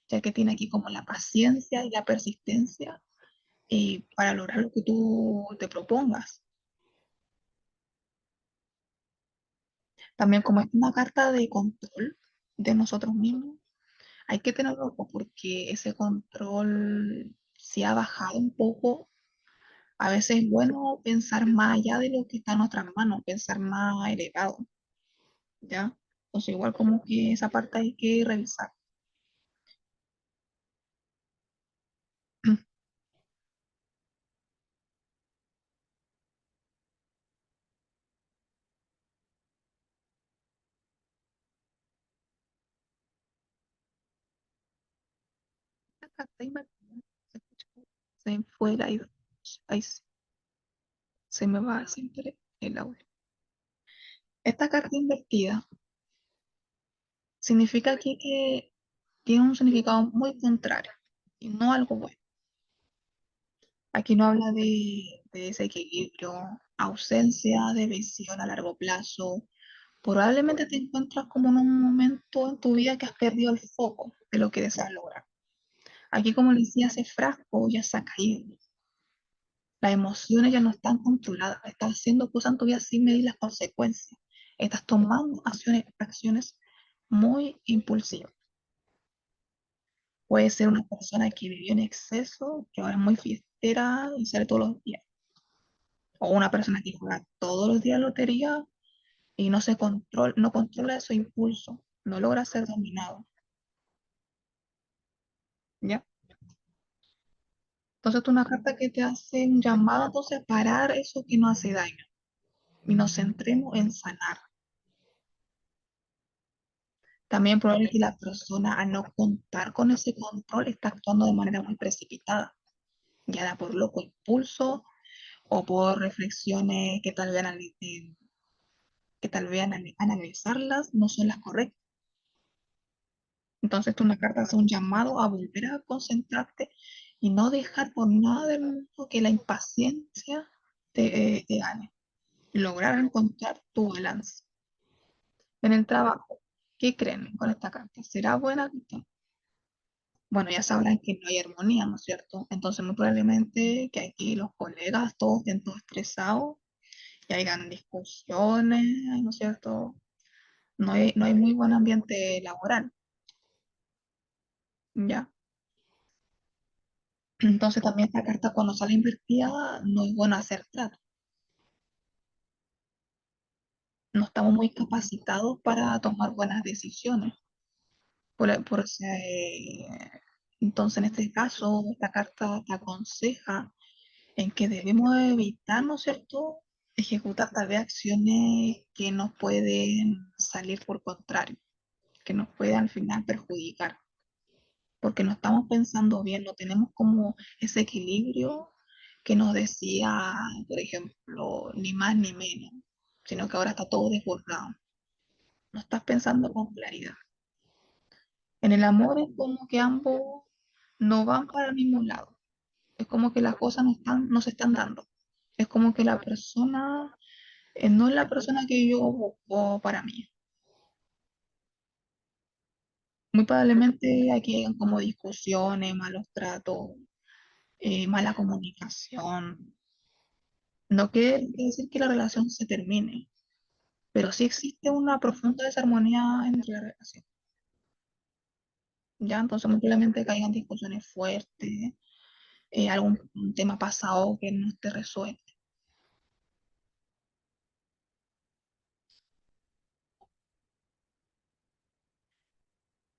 Ya que tiene aquí como la paciencia y la persistencia para lograr lo que tú te propongas. También como es una carta de control de nosotros mismos, hay que tenerlo ojo porque ese control si ha bajado un poco. A veces es bueno pensar más allá de lo que está en nuestras manos, pensar más elevado, ¿ya? Entonces igual como que esa parte hay que revisar. Esta carta invertida, se escucha, se me fue el aire. Ahí se me va siempre el audio. Esta carta invertida significa aquí que tiene un significado muy contrario y no algo bueno. Aquí no habla de desequilibrio, ausencia de visión a largo plazo. Probablemente te encuentras como en un momento en tu vida que has perdido el foco de lo que deseas lograr. Aquí, como le decía, ese frasco ya se ha caído. Las emociones ya no están controladas. Estás haciendo cosas en tu vida sin medir las consecuencias. Estás tomando acciones muy impulsivas. Puede ser una persona que vivió en exceso, que ahora es muy fiestera y sale todos los días. O una persona que juega todos los días lotería y no controla su impulso, no logra ser dominado. ¿Ya? Entonces, es una carta que te hace un llamado entonces a parar eso que no hace daño y nos centremos en sanar. También probablemente la persona al no contar con ese control está actuando de manera muy precipitada, guiada por loco impulso o por reflexiones que tal vez analizarlas no son las correctas. Entonces, una carta hace un llamado a volver a concentrarte y no dejar por nada del mundo que la impaciencia te gane. Lograr encontrar tu balance. En el trabajo, ¿qué creen con esta carta? ¿Será buena? Bueno, ya sabrán que no hay armonía, ¿no es cierto? Entonces, muy probablemente que aquí los colegas todos estén todos estresados y hayan discusiones, ¿no es cierto? No hay muy buen ambiente laboral, ¿ya? Entonces, también esta carta cuando sale invertida, no es bueno hacer trato. No estamos muy capacitados para tomar buenas decisiones. Entonces, en este caso, esta carta te aconseja en que debemos evitar, ¿no es cierto?, ejecutar tal vez acciones que nos pueden salir por contrario, que nos pueden al final perjudicar, porque no estamos pensando bien, no tenemos como ese equilibrio que nos decía, por ejemplo, ni más ni menos, sino que ahora está todo desbordado. No estás pensando con claridad. En el amor es como que ambos no van para ningún lado. Es como que las cosas no se están dando. Es como que la persona no es la persona que yo busco para mí. Muy probablemente aquí hayan como discusiones, malos tratos, mala comunicación. No quiere decir que la relación se termine, pero sí existe una profunda desarmonía entre la relación. Ya, entonces muy probablemente caigan discusiones fuertes, algún tema pasado que no esté resuelto.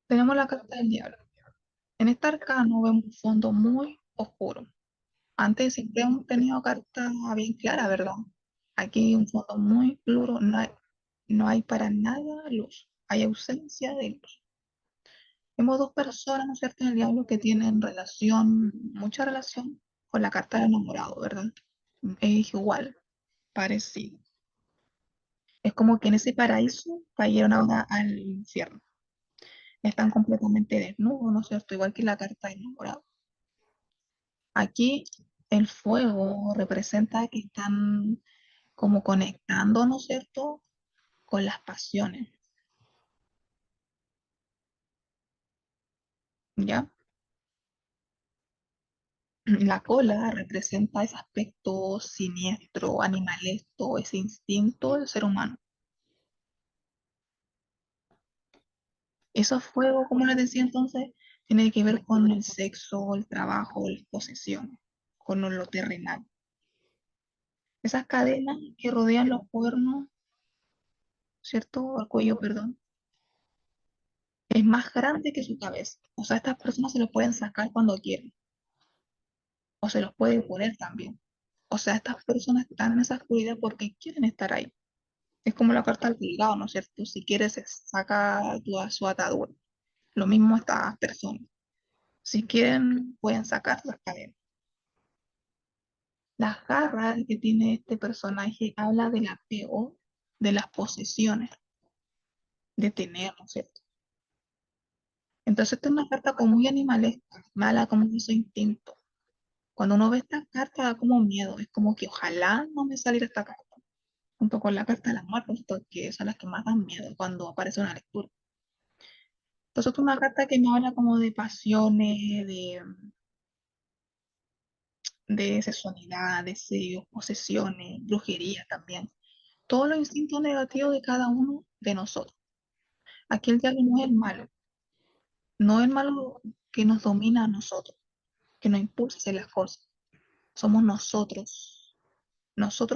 Tenemos la carta del diablo. En este arcano vemos un fondo muy oscuro. Antes siempre hemos tenido cartas bien claras, ¿verdad? Aquí hay un fondo muy claro, no hay para nada luz, hay ausencia de luz. Vemos dos personas, ¿no es cierto?, en el diablo que tienen relación, mucha relación con la carta del enamorado, ¿verdad? Es igual, parecido. Es como que en ese paraíso cayeron ahora al infierno. Están completamente desnudos, ¿no es cierto? Igual que la carta del enamorado. Aquí el fuego representa que están como conectando, ¿no es cierto?, con las pasiones, ¿ya? La cola representa ese aspecto siniestro, animalesco, ese instinto del ser humano. Esos fuegos, como les decía entonces, tiene que ver con el sexo, el trabajo, las posesiones, con lo terrenal. Esas cadenas que rodean los cuernos, ¿cierto? El cuello, perdón, es más grande que su cabeza. O sea, estas personas se lo pueden sacar cuando quieren, o se los pueden poner también. O sea, estas personas están en esa oscuridad porque quieren estar ahí. Es como la carta del tigre, ¿no es cierto? Si quieres, se saca su atadura. Lo mismo estas personas. Si quieren, pueden sacar las cadenas. Las garras que tiene este personaje habla del apego, de las posesiones, de tener, ¿no es cierto? Entonces, esta es una carta como muy animalesca, mala como ese instinto. Cuando uno ve esta carta da como miedo, es como que ojalá no me saliera esta carta, junto con la carta de la muerte, que son las que más dan miedo cuando aparece una lectura. Entonces, es una carta que me habla como de pasiones, de sexualidad, deseos, posesiones, brujería también. Todos los instintos negativos de cada uno de nosotros. Aquí el diablo no es el malo, no es el malo que nos domina a nosotros, que nos impulsa a hacer las cosas. Somos nosotros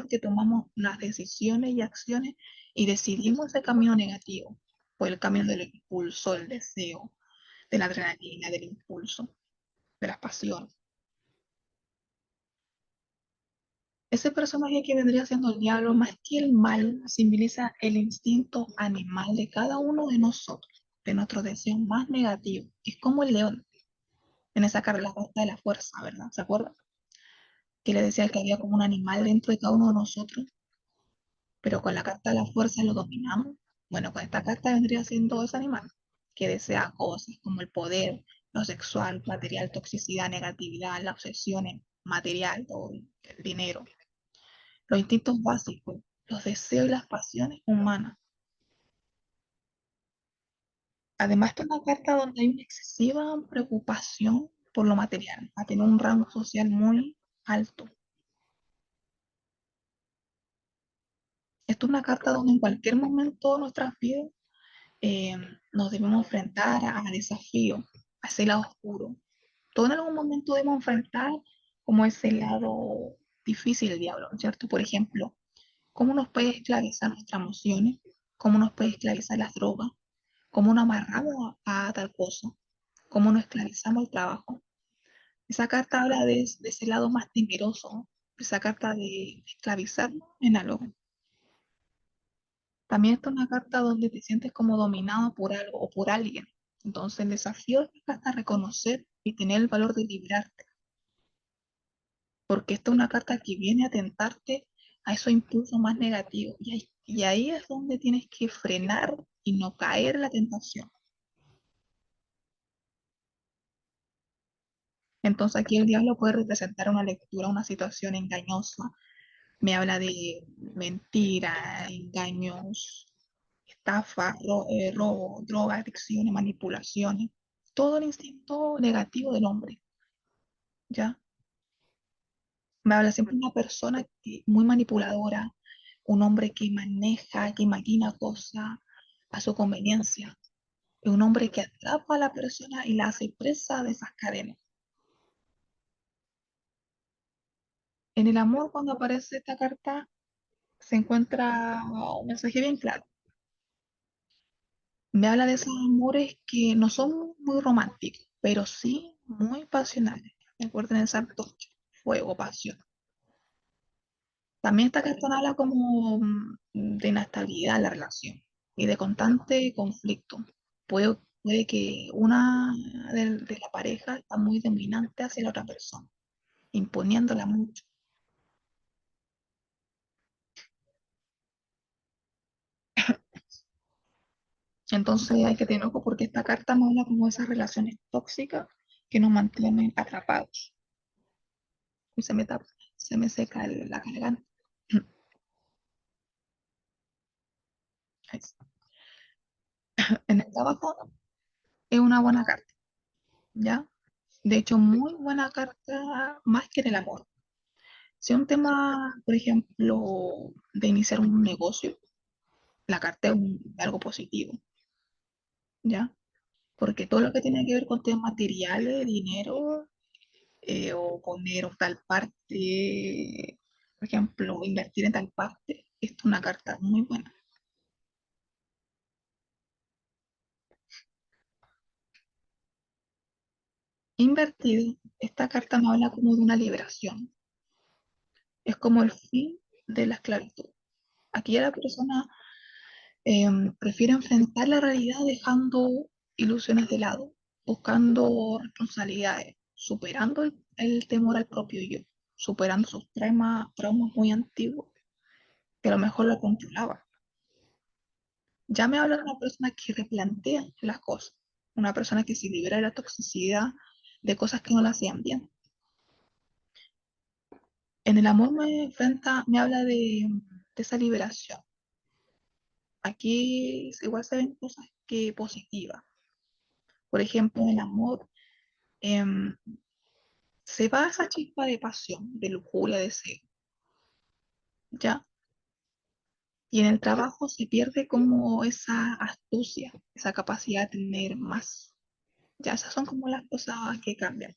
que tomamos las decisiones y acciones y decidimos ese camino negativo, por el camino del impulso, del deseo, de la adrenalina, del impulso, de las pasiones. Ese personaje que vendría siendo el diablo, más que el mal, simboliza el instinto animal de cada uno de nosotros, de nuestro deseo más negativo. Es como el león en esa carrera de la fuerza, ¿verdad? ¿Se acuerdan? Que le decía que había como un animal dentro de cada uno de nosotros, pero con la carta de la fuerza lo dominamos. Bueno, con esta carta vendría siendo ese animal que desea cosas como el poder, lo sexual, material, toxicidad, negatividad, las obsesiones, material, todo, el dinero, los instintos básicos, los deseos y las pasiones humanas. Además, esta es una carta donde hay una excesiva preocupación por lo material, a tener un rango social muy alto. Esto es una carta donde en cualquier momento de nuestras vidas eh, nos debemos enfrentar a desafíos, a ese lado oscuro. Todo en algún momento debemos enfrentar como ese lado difícil del diablo, ¿cierto? Por ejemplo, cómo nos puede esclavizar nuestras emociones, cómo nos puede esclavizar las drogas, cómo nos amarramos a tal cosa, cómo nos esclavizamos el trabajo. Esa carta habla de ese lado más temeroso, esa carta de esclavizarnos en algo. También está una carta donde te sientes como dominado por algo o por alguien. Entonces el desafío es hasta reconocer y tener el valor de librarte, porque esta es una carta que viene a tentarte a esos impulsos más negativos. Y ahí es donde tienes que frenar y no caer en la tentación. Entonces aquí el diablo puede representar una lectura, una situación engañosa. Me habla de mentira, engaños, estafa, robo, droga, adicciones, manipulaciones, todo el instinto negativo del hombre, ¿ya? Me habla siempre de una persona muy manipuladora, un hombre que maneja, que maquina cosas a su conveniencia, es un hombre que atrapa a la persona y la hace presa de esas cadenas. En el amor, cuando aparece esta carta, se encuentra un mensaje bien claro. Me habla de esos amores que no son muy románticos, pero sí muy pasionales. Recuerden el sancocho, fuego, pasión. También esta carta habla como de inestabilidad en la relación y de constante conflicto. Puede que una de la pareja está muy dominante hacia la otra persona, imponiéndola mucho. Entonces hay que tener ojo porque esta carta me habla como de esas relaciones tóxicas que nos mantienen atrapados. Y se me seca la garganta. En el trabajo es una buena carta, ¿ya? De hecho, muy buena carta más que en el amor. Si es un tema, por ejemplo, de iniciar un negocio, la carta es algo positivo, ¿ya? Porque todo lo que tiene que ver con temas materiales, dinero, o poner o tal parte, por ejemplo, invertir en tal parte, es una carta muy buena. Invertir, esta carta me habla como de una liberación, es como el fin de la esclavitud. Aquí la persona prefiere enfrentar la realidad dejando ilusiones de lado, buscando responsabilidades, superando el temor al propio yo, superando sus traumas muy antiguos que a lo mejor lo controlaba. Ya me habla de una persona que replantea las cosas, una persona que se libera de la toxicidad de cosas que no la hacían bien. En el amor me habla de esa liberación. Aquí igual se ven cosas que positivas. Por ejemplo, en el amor em, se va esa chispa de pasión, de lujuria, de deseo, ¿ya? Y en el trabajo se pierde como esa astucia, esa capacidad de tener más. Ya esas son como las cosas que cambian.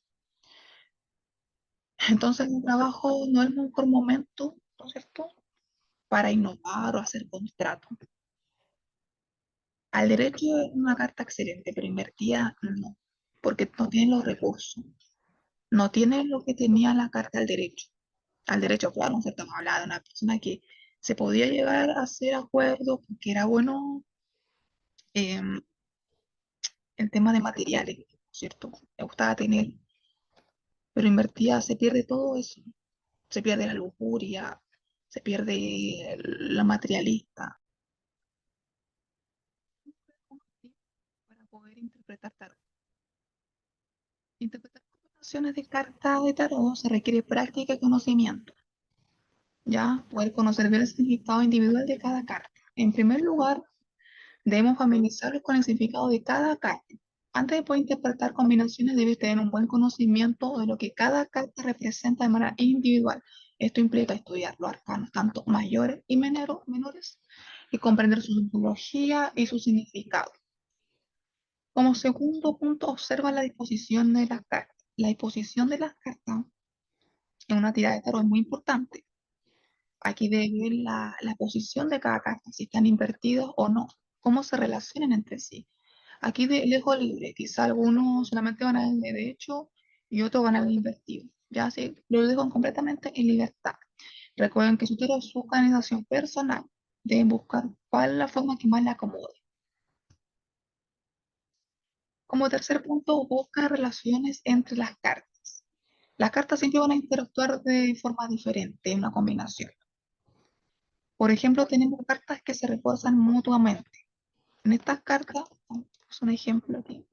Entonces, el trabajo no es el mejor momento, ¿no es cierto?, para innovar o hacer contrato. Al derecho es una carta excelente, pero invertida no, porque no tiene los recursos, no tiene lo que tenía la carta al derecho. Al derecho, claro, ¿no es cierto? Estamos hablando de una persona que se podía llegar a hacer acuerdos, porque era bueno em, en temas de materiales, ¿no es cierto? Le gustaba tener, pero invertida se pierde todo eso, se pierde la lujuria, se pierde la materialista. Para poder interpretar tarot. Interpretar combinaciones de cartas de tarot se requiere práctica y conocimiento, ya poder conocer bien el significado individual de cada carta. En primer lugar, debemos familiarizarnos con el significado de cada carta. Antes de poder interpretar combinaciones, debes tener un buen conocimiento de lo que cada carta representa de manera individual. Esto implica estudiar los arcanos, tanto mayores y menores, y comprender su simbología y su significado. Como segundo punto, observa la disposición de las cartas. La disposición de las cartas en una tirada de tarot es muy importante. Aquí debe ver la posición de cada carta, si están invertidos o no, cómo se relacionan entre sí. Aquí dejo libre, quizá algunos solamente van a ir de derecho y otros van a ir invertido. Ya así lo dejo completamente en libertad. Recuerden que si ustedes su organización personal, deben buscar cuál es la forma que más le acomode. Como tercer punto, busca relaciones entre las cartas. Las cartas siempre van a interactuar de forma diferente en una combinación. Por ejemplo, tenemos cartas que se refuerzan mutuamente. En estas cartas, es un ejemplo aquí,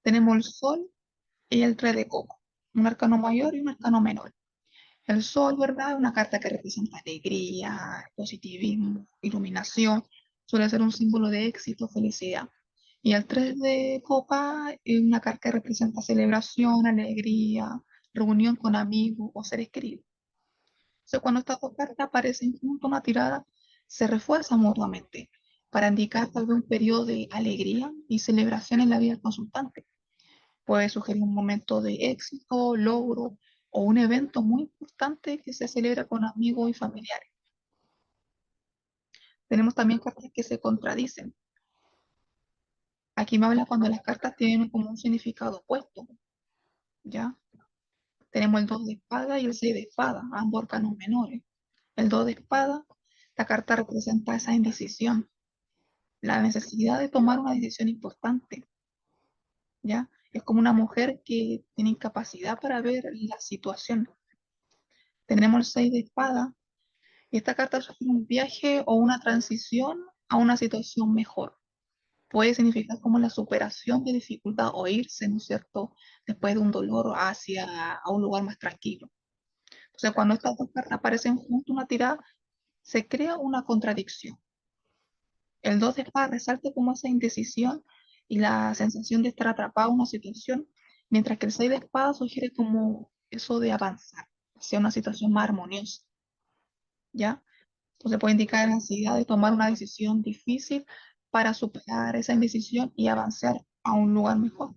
tenemos el Sol y el Tres de Copa, un arcano mayor y un arcano menor. El Sol, ¿verdad? Es una carta que representa alegría, positivismo, iluminación, suele ser un símbolo de éxito, felicidad. Y el Tres de Copa es una carta que representa celebración, alegría, reunión con amigos o seres queridos. Entonces, cuando estas dos cartas aparecen junto a una tirada, se refuerzan mutuamente para indicar tal vez un periodo de alegría y celebración en la vida del consultante. Puede sugerir un momento de éxito, logro, o un evento muy importante que se celebra con amigos y familiares. Tenemos también cartas que se contradicen. Aquí me habla cuando las cartas tienen como un significado opuesto, ¿ya? Tenemos el 2 de espada y el 6 de espada, ambos arcanos menores. El 2 de espada, la carta representa esa indecisión, la necesidad de tomar una decisión importante, ¿ya? Es como una mujer que tiene incapacidad para ver la situación. Tenemos el 6 de espada y esta carta sugiere un viaje o una transición a una situación mejor. Puede significar como la superación de dificultad o irse, ¿no es cierto?, después de un dolor hacia a un lugar más tranquilo. Entonces, cuando estas dos cartas aparecen junto a una tirada, se crea una contradicción. El 2 de espada resalta como esa indecisión y la sensación de estar atrapado en una situación, mientras que el 6 de espada sugiere como eso de avanzar hacia una situación más armoniosa, ¿ya? Entonces puede indicar la necesidad de tomar una decisión difícil para superar esa indecisión y avanzar a un lugar mejor.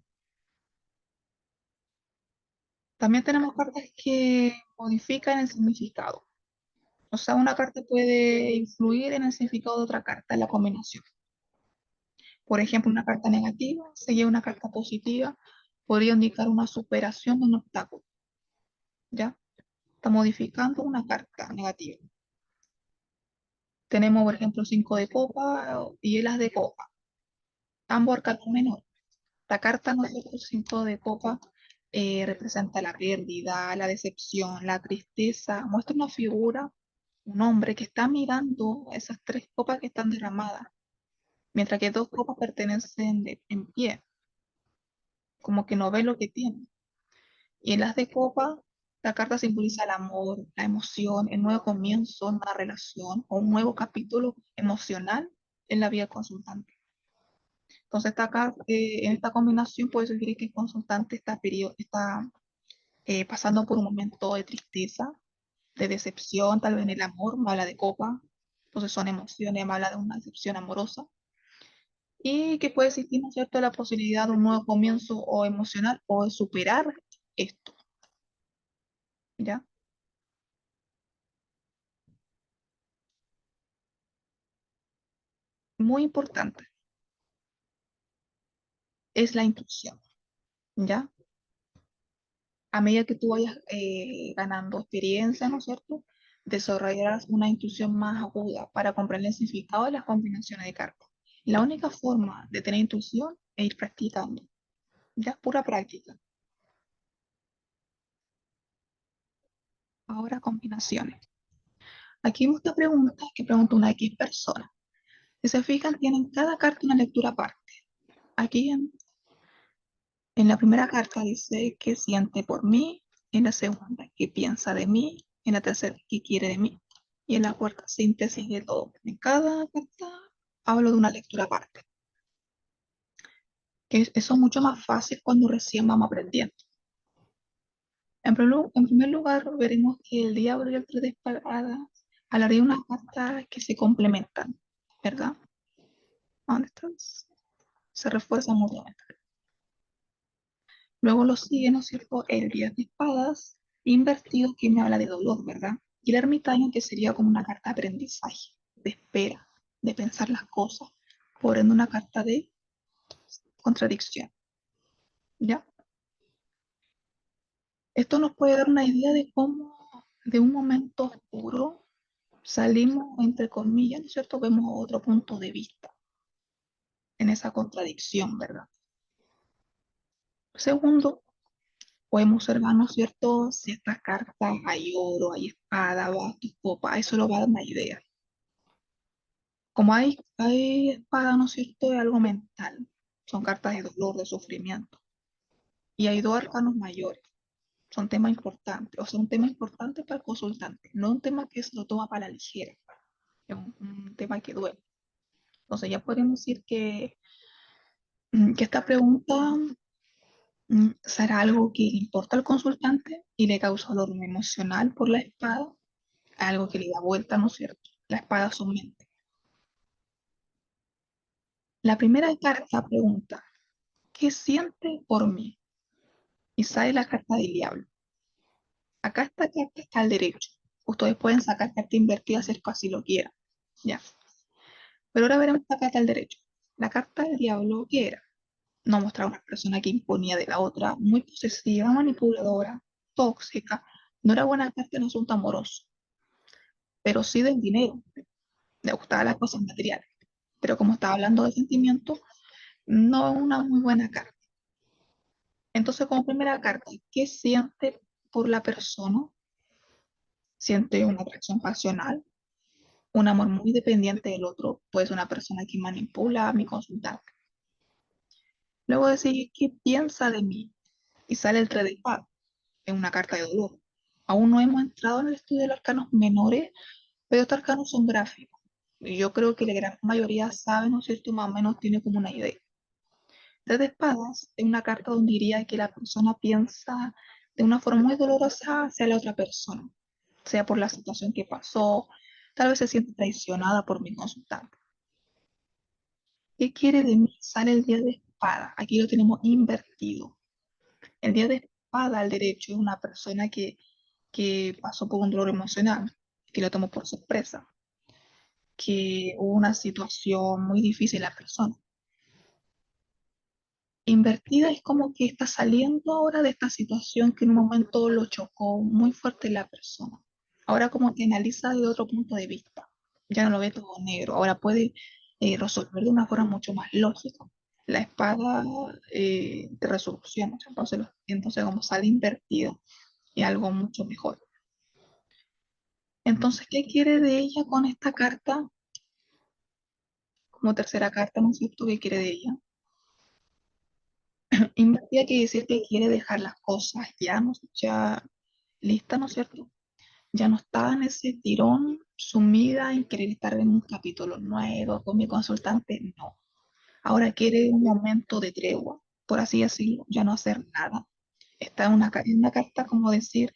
También tenemos cartas que modifican el significado. O sea, una carta puede influir en el significado de otra carta, en la combinación. Por ejemplo, una carta negativa seguida de una carta positiva podría indicar una superación de un obstáculo, ¿ya? Está modificando una carta negativa. Tenemos, por ejemplo, 5 de copa y el as de copa, ambos arcanos menores. La carta, ¿no es cierto? 5 de copa representa la pérdida, la decepción, la tristeza. Muestra una figura, un hombre que está mirando esas tres copas que están derramadas, mientras que dos copas pertenecen en pie, como que no ve lo que tiene. Y en las de copa, la carta simboliza el amor, la emoción, el nuevo comienzo, una relación o un nuevo capítulo emocional en la vida consultante. Entonces, en esta combinación puede sugerir que el consultante está pasando por un momento de tristeza, de decepción, tal vez en el amor, me habla de copa, entonces son emociones, me habla de una decepción amorosa, y que puede existir, ¿no es cierto?, la posibilidad de un nuevo comienzo o emocional o de superar esto, ¿ya? Muy importante es la intuición, ¿ya? A medida que tú vayas ganando experiencia, ¿no es cierto?, desarrollarás una intuición más aguda para comprender el significado de las combinaciones de cartas. La única forma de tener intuición es ir practicando, ya es pura práctica. Ahora combinaciones. Aquí vemos esta pregunta que pregunta una X persona. Si se fijan, tienen cada carta una lectura aparte. Aquí en la primera carta dice qué siente por mí, en la segunda qué piensa de mí, en la tercera qué quiere de mí y en la cuarta síntesis de todo. En cada carta hablo de una lectura aparte. Eso es mucho más fácil cuando recién vamos aprendiendo. En primer lugar, veremos que el diablo y el tres de espadas hablaría de unas cartas que se complementan, ¿verdad? ¿Dónde estás? Se refuerzan mutuamente. Luego lo sigue, ¿no es cierto?, el 10 de espadas invertido, que me habla de dolor, ¿verdad? Y el ermitaño, que sería como una carta de aprendizaje, de espera, de pensar las cosas, por ende una carta de contradicción, ¿ya? Esto nos puede dar una idea de cómo de un momento oscuro salimos, entre comillas, ¿no es cierto? Vemos otro punto de vista en esa contradicción, ¿verdad? Segundo, podemos observar, ¿no es cierto?, si estas cartas hay oro, hay espada, bastos, copa, eso lo va a dar una idea. Como hay espada, ¿no es cierto?, es algo mental, son cartas de dolor, de sufrimiento. Y hay dos arcanos mayores, son temas importantes, o sea, un tema importante para el consultante, no un tema que se lo toma para la ligera, es un tema que duele. Entonces ya podemos decir que esta pregunta será algo que le importa al consultante y le causa dolor emocional por la espada, algo que le da vuelta, ¿no es cierto? La espada a su mente. La primera carta pregunta, ¿qué siente por mí? Y sale la carta del diablo. Acá esta carta está al derecho. Ustedes pueden sacar carta invertida si así lo quieran. Ya. Pero ahora veremos esta carta al derecho. La carta del diablo, ¿qué era? Nos mostraba una persona que imponía de la otra, muy posesiva, manipuladora, tóxica. No era buena carta en el asunto amoroso, pero sí del dinero. Le gustaban las cosas materiales. Pero como estaba hablando de sentimientos, no es una muy buena carta. Entonces, como primera carta, ¿qué siente por la persona? Siente una atracción pasional, un amor muy dependiente del otro, pues una persona que manipula a mi consultante. Luego decir, ¿qué piensa de mí? Y sale el 3 de espadas, es una carta de dolor. Aún no hemos entrado en el estudio de los arcanos menores, pero estos arcanos son gráficos. Y yo creo que la gran mayoría sabe, ¿no es cierto? Más o menos tiene como una idea. 3 de espadas es una carta donde diría que la persona piensa de una forma muy dolorosa hacia la otra persona, sea por la situación que pasó, tal vez se siente traicionada por mi consultante. ¿Qué quiere de mí? Sale el 10 de espada. Aquí lo tenemos invertido. El 10 de espada al derecho es una persona que pasó por un dolor emocional, que lo tomó por sorpresa, que hubo una situación muy difícil en la persona. Invertida es como que está saliendo ahora de esta situación que en un momento lo chocó muy fuerte la persona. Ahora como que analiza de otro punto de vista. Ya no lo ve todo negro. Ahora puede resolver de una forma mucho más lógica. La espada de resolución. Entonces como sale invertida es algo mucho mejor. Entonces, ¿qué quiere de ella con esta carta? Como tercera carta, ¿no es cierto? ¿Qué quiere de ella? Invertida quiere decir que quiere dejar las cosas ya, ¿no? Ya lista, ¿no es cierto? Ya no estaba en ese tirón sumida en querer estar en un capítulo nuevo con mi consultante, no. Ahora quiere un momento de tregua, por así decirlo, ya no hacer nada. Está en una carta como decir,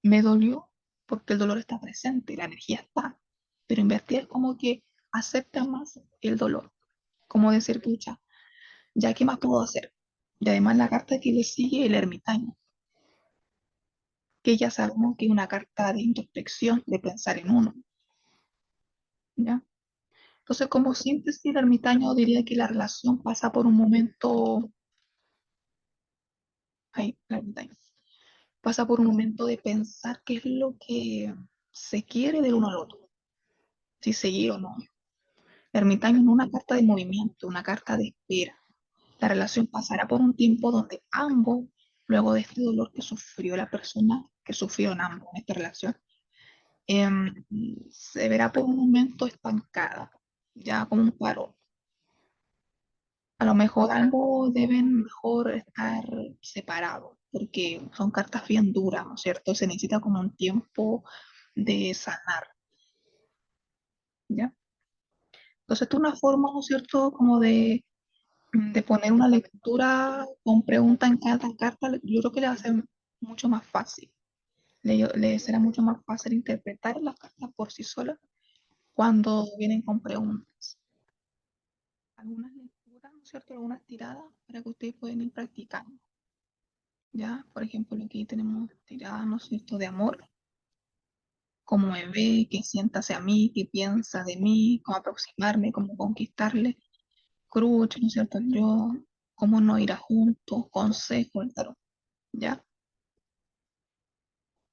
me dolió porque el dolor está presente, la energía está, pero invertir es como que acepta más el dolor, como decir, pucha, ya qué más puedo hacer. Y además la carta que le sigue el ermitaño, que ya sabemos que es una carta de introspección, de pensar en uno, ¿ya? Entonces, como síntesis, el ermitaño diría que la relación pasa por un momento, ay, el ermitaño, pasa por un momento de pensar qué es lo que se quiere del uno al otro, si seguir o no. Ermitaño no es una carta de movimiento, una carta de espera. La relación pasará por un tiempo donde ambos, luego de este dolor que sufrió la persona, que sufrieron ambos en esta relación, em, se verá por un momento estancada, ya como un paro. A lo mejor ambos deben mejor estar separados, porque son cartas bien duras, ¿no es cierto? Se necesita como un tiempo de sanar, ¿ya? Entonces, esto es una forma, ¿no es cierto?, como de poner una lectura con pregunta en cada carta, yo creo que le va a ser mucho más fácil. Le será mucho más fácil interpretar las cartas por sí solas cuando vienen con preguntas. Algunas lecturas, ¿no es cierto? Algunas tiradas para que ustedes puedan ir practicando. Ya, por ejemplo, aquí tenemos tiradas, ¿no es cierto?, de amor, cómo me ve, qué sienta hacia mí, qué piensa de mí, cómo aproximarme, cómo conquistarle. Crush, ¿no es cierto? Yo, cómo no ir a juntos, consejo, el tarot. ¿Ya?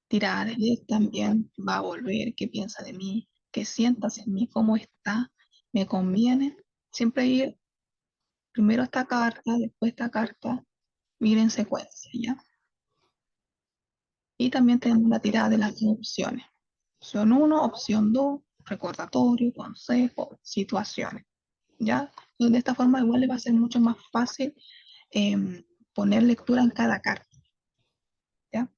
Tirada de él también va a volver, qué piensa de mí, qué sienta hacia mí, cómo está, me conviene. Siempre ir primero esta carta, después esta carta, ir en secuencia, ¿ya? Y también tenemos la tirada de las dos opciones. Opción uno, opción 2, recordatorio, consejo, situaciones, ¿ya? Entonces, de esta forma igual le va a ser mucho más fácil poner lectura en cada carta, ¿ya?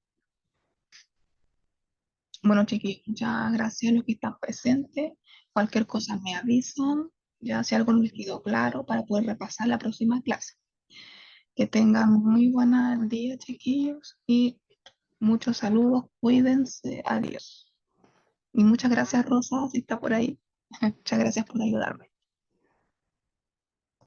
Bueno, chiquillos, muchas gracias a los que están presentes. Cualquier cosa me avisan, ya si algo no les quedó claro, para poder repasar la próxima clase. Que tengan muy buenos días, chiquillos, y muchos saludos, cuídense, adiós. Y muchas gracias, Rosa, si está por ahí. Muchas gracias por ayudarme.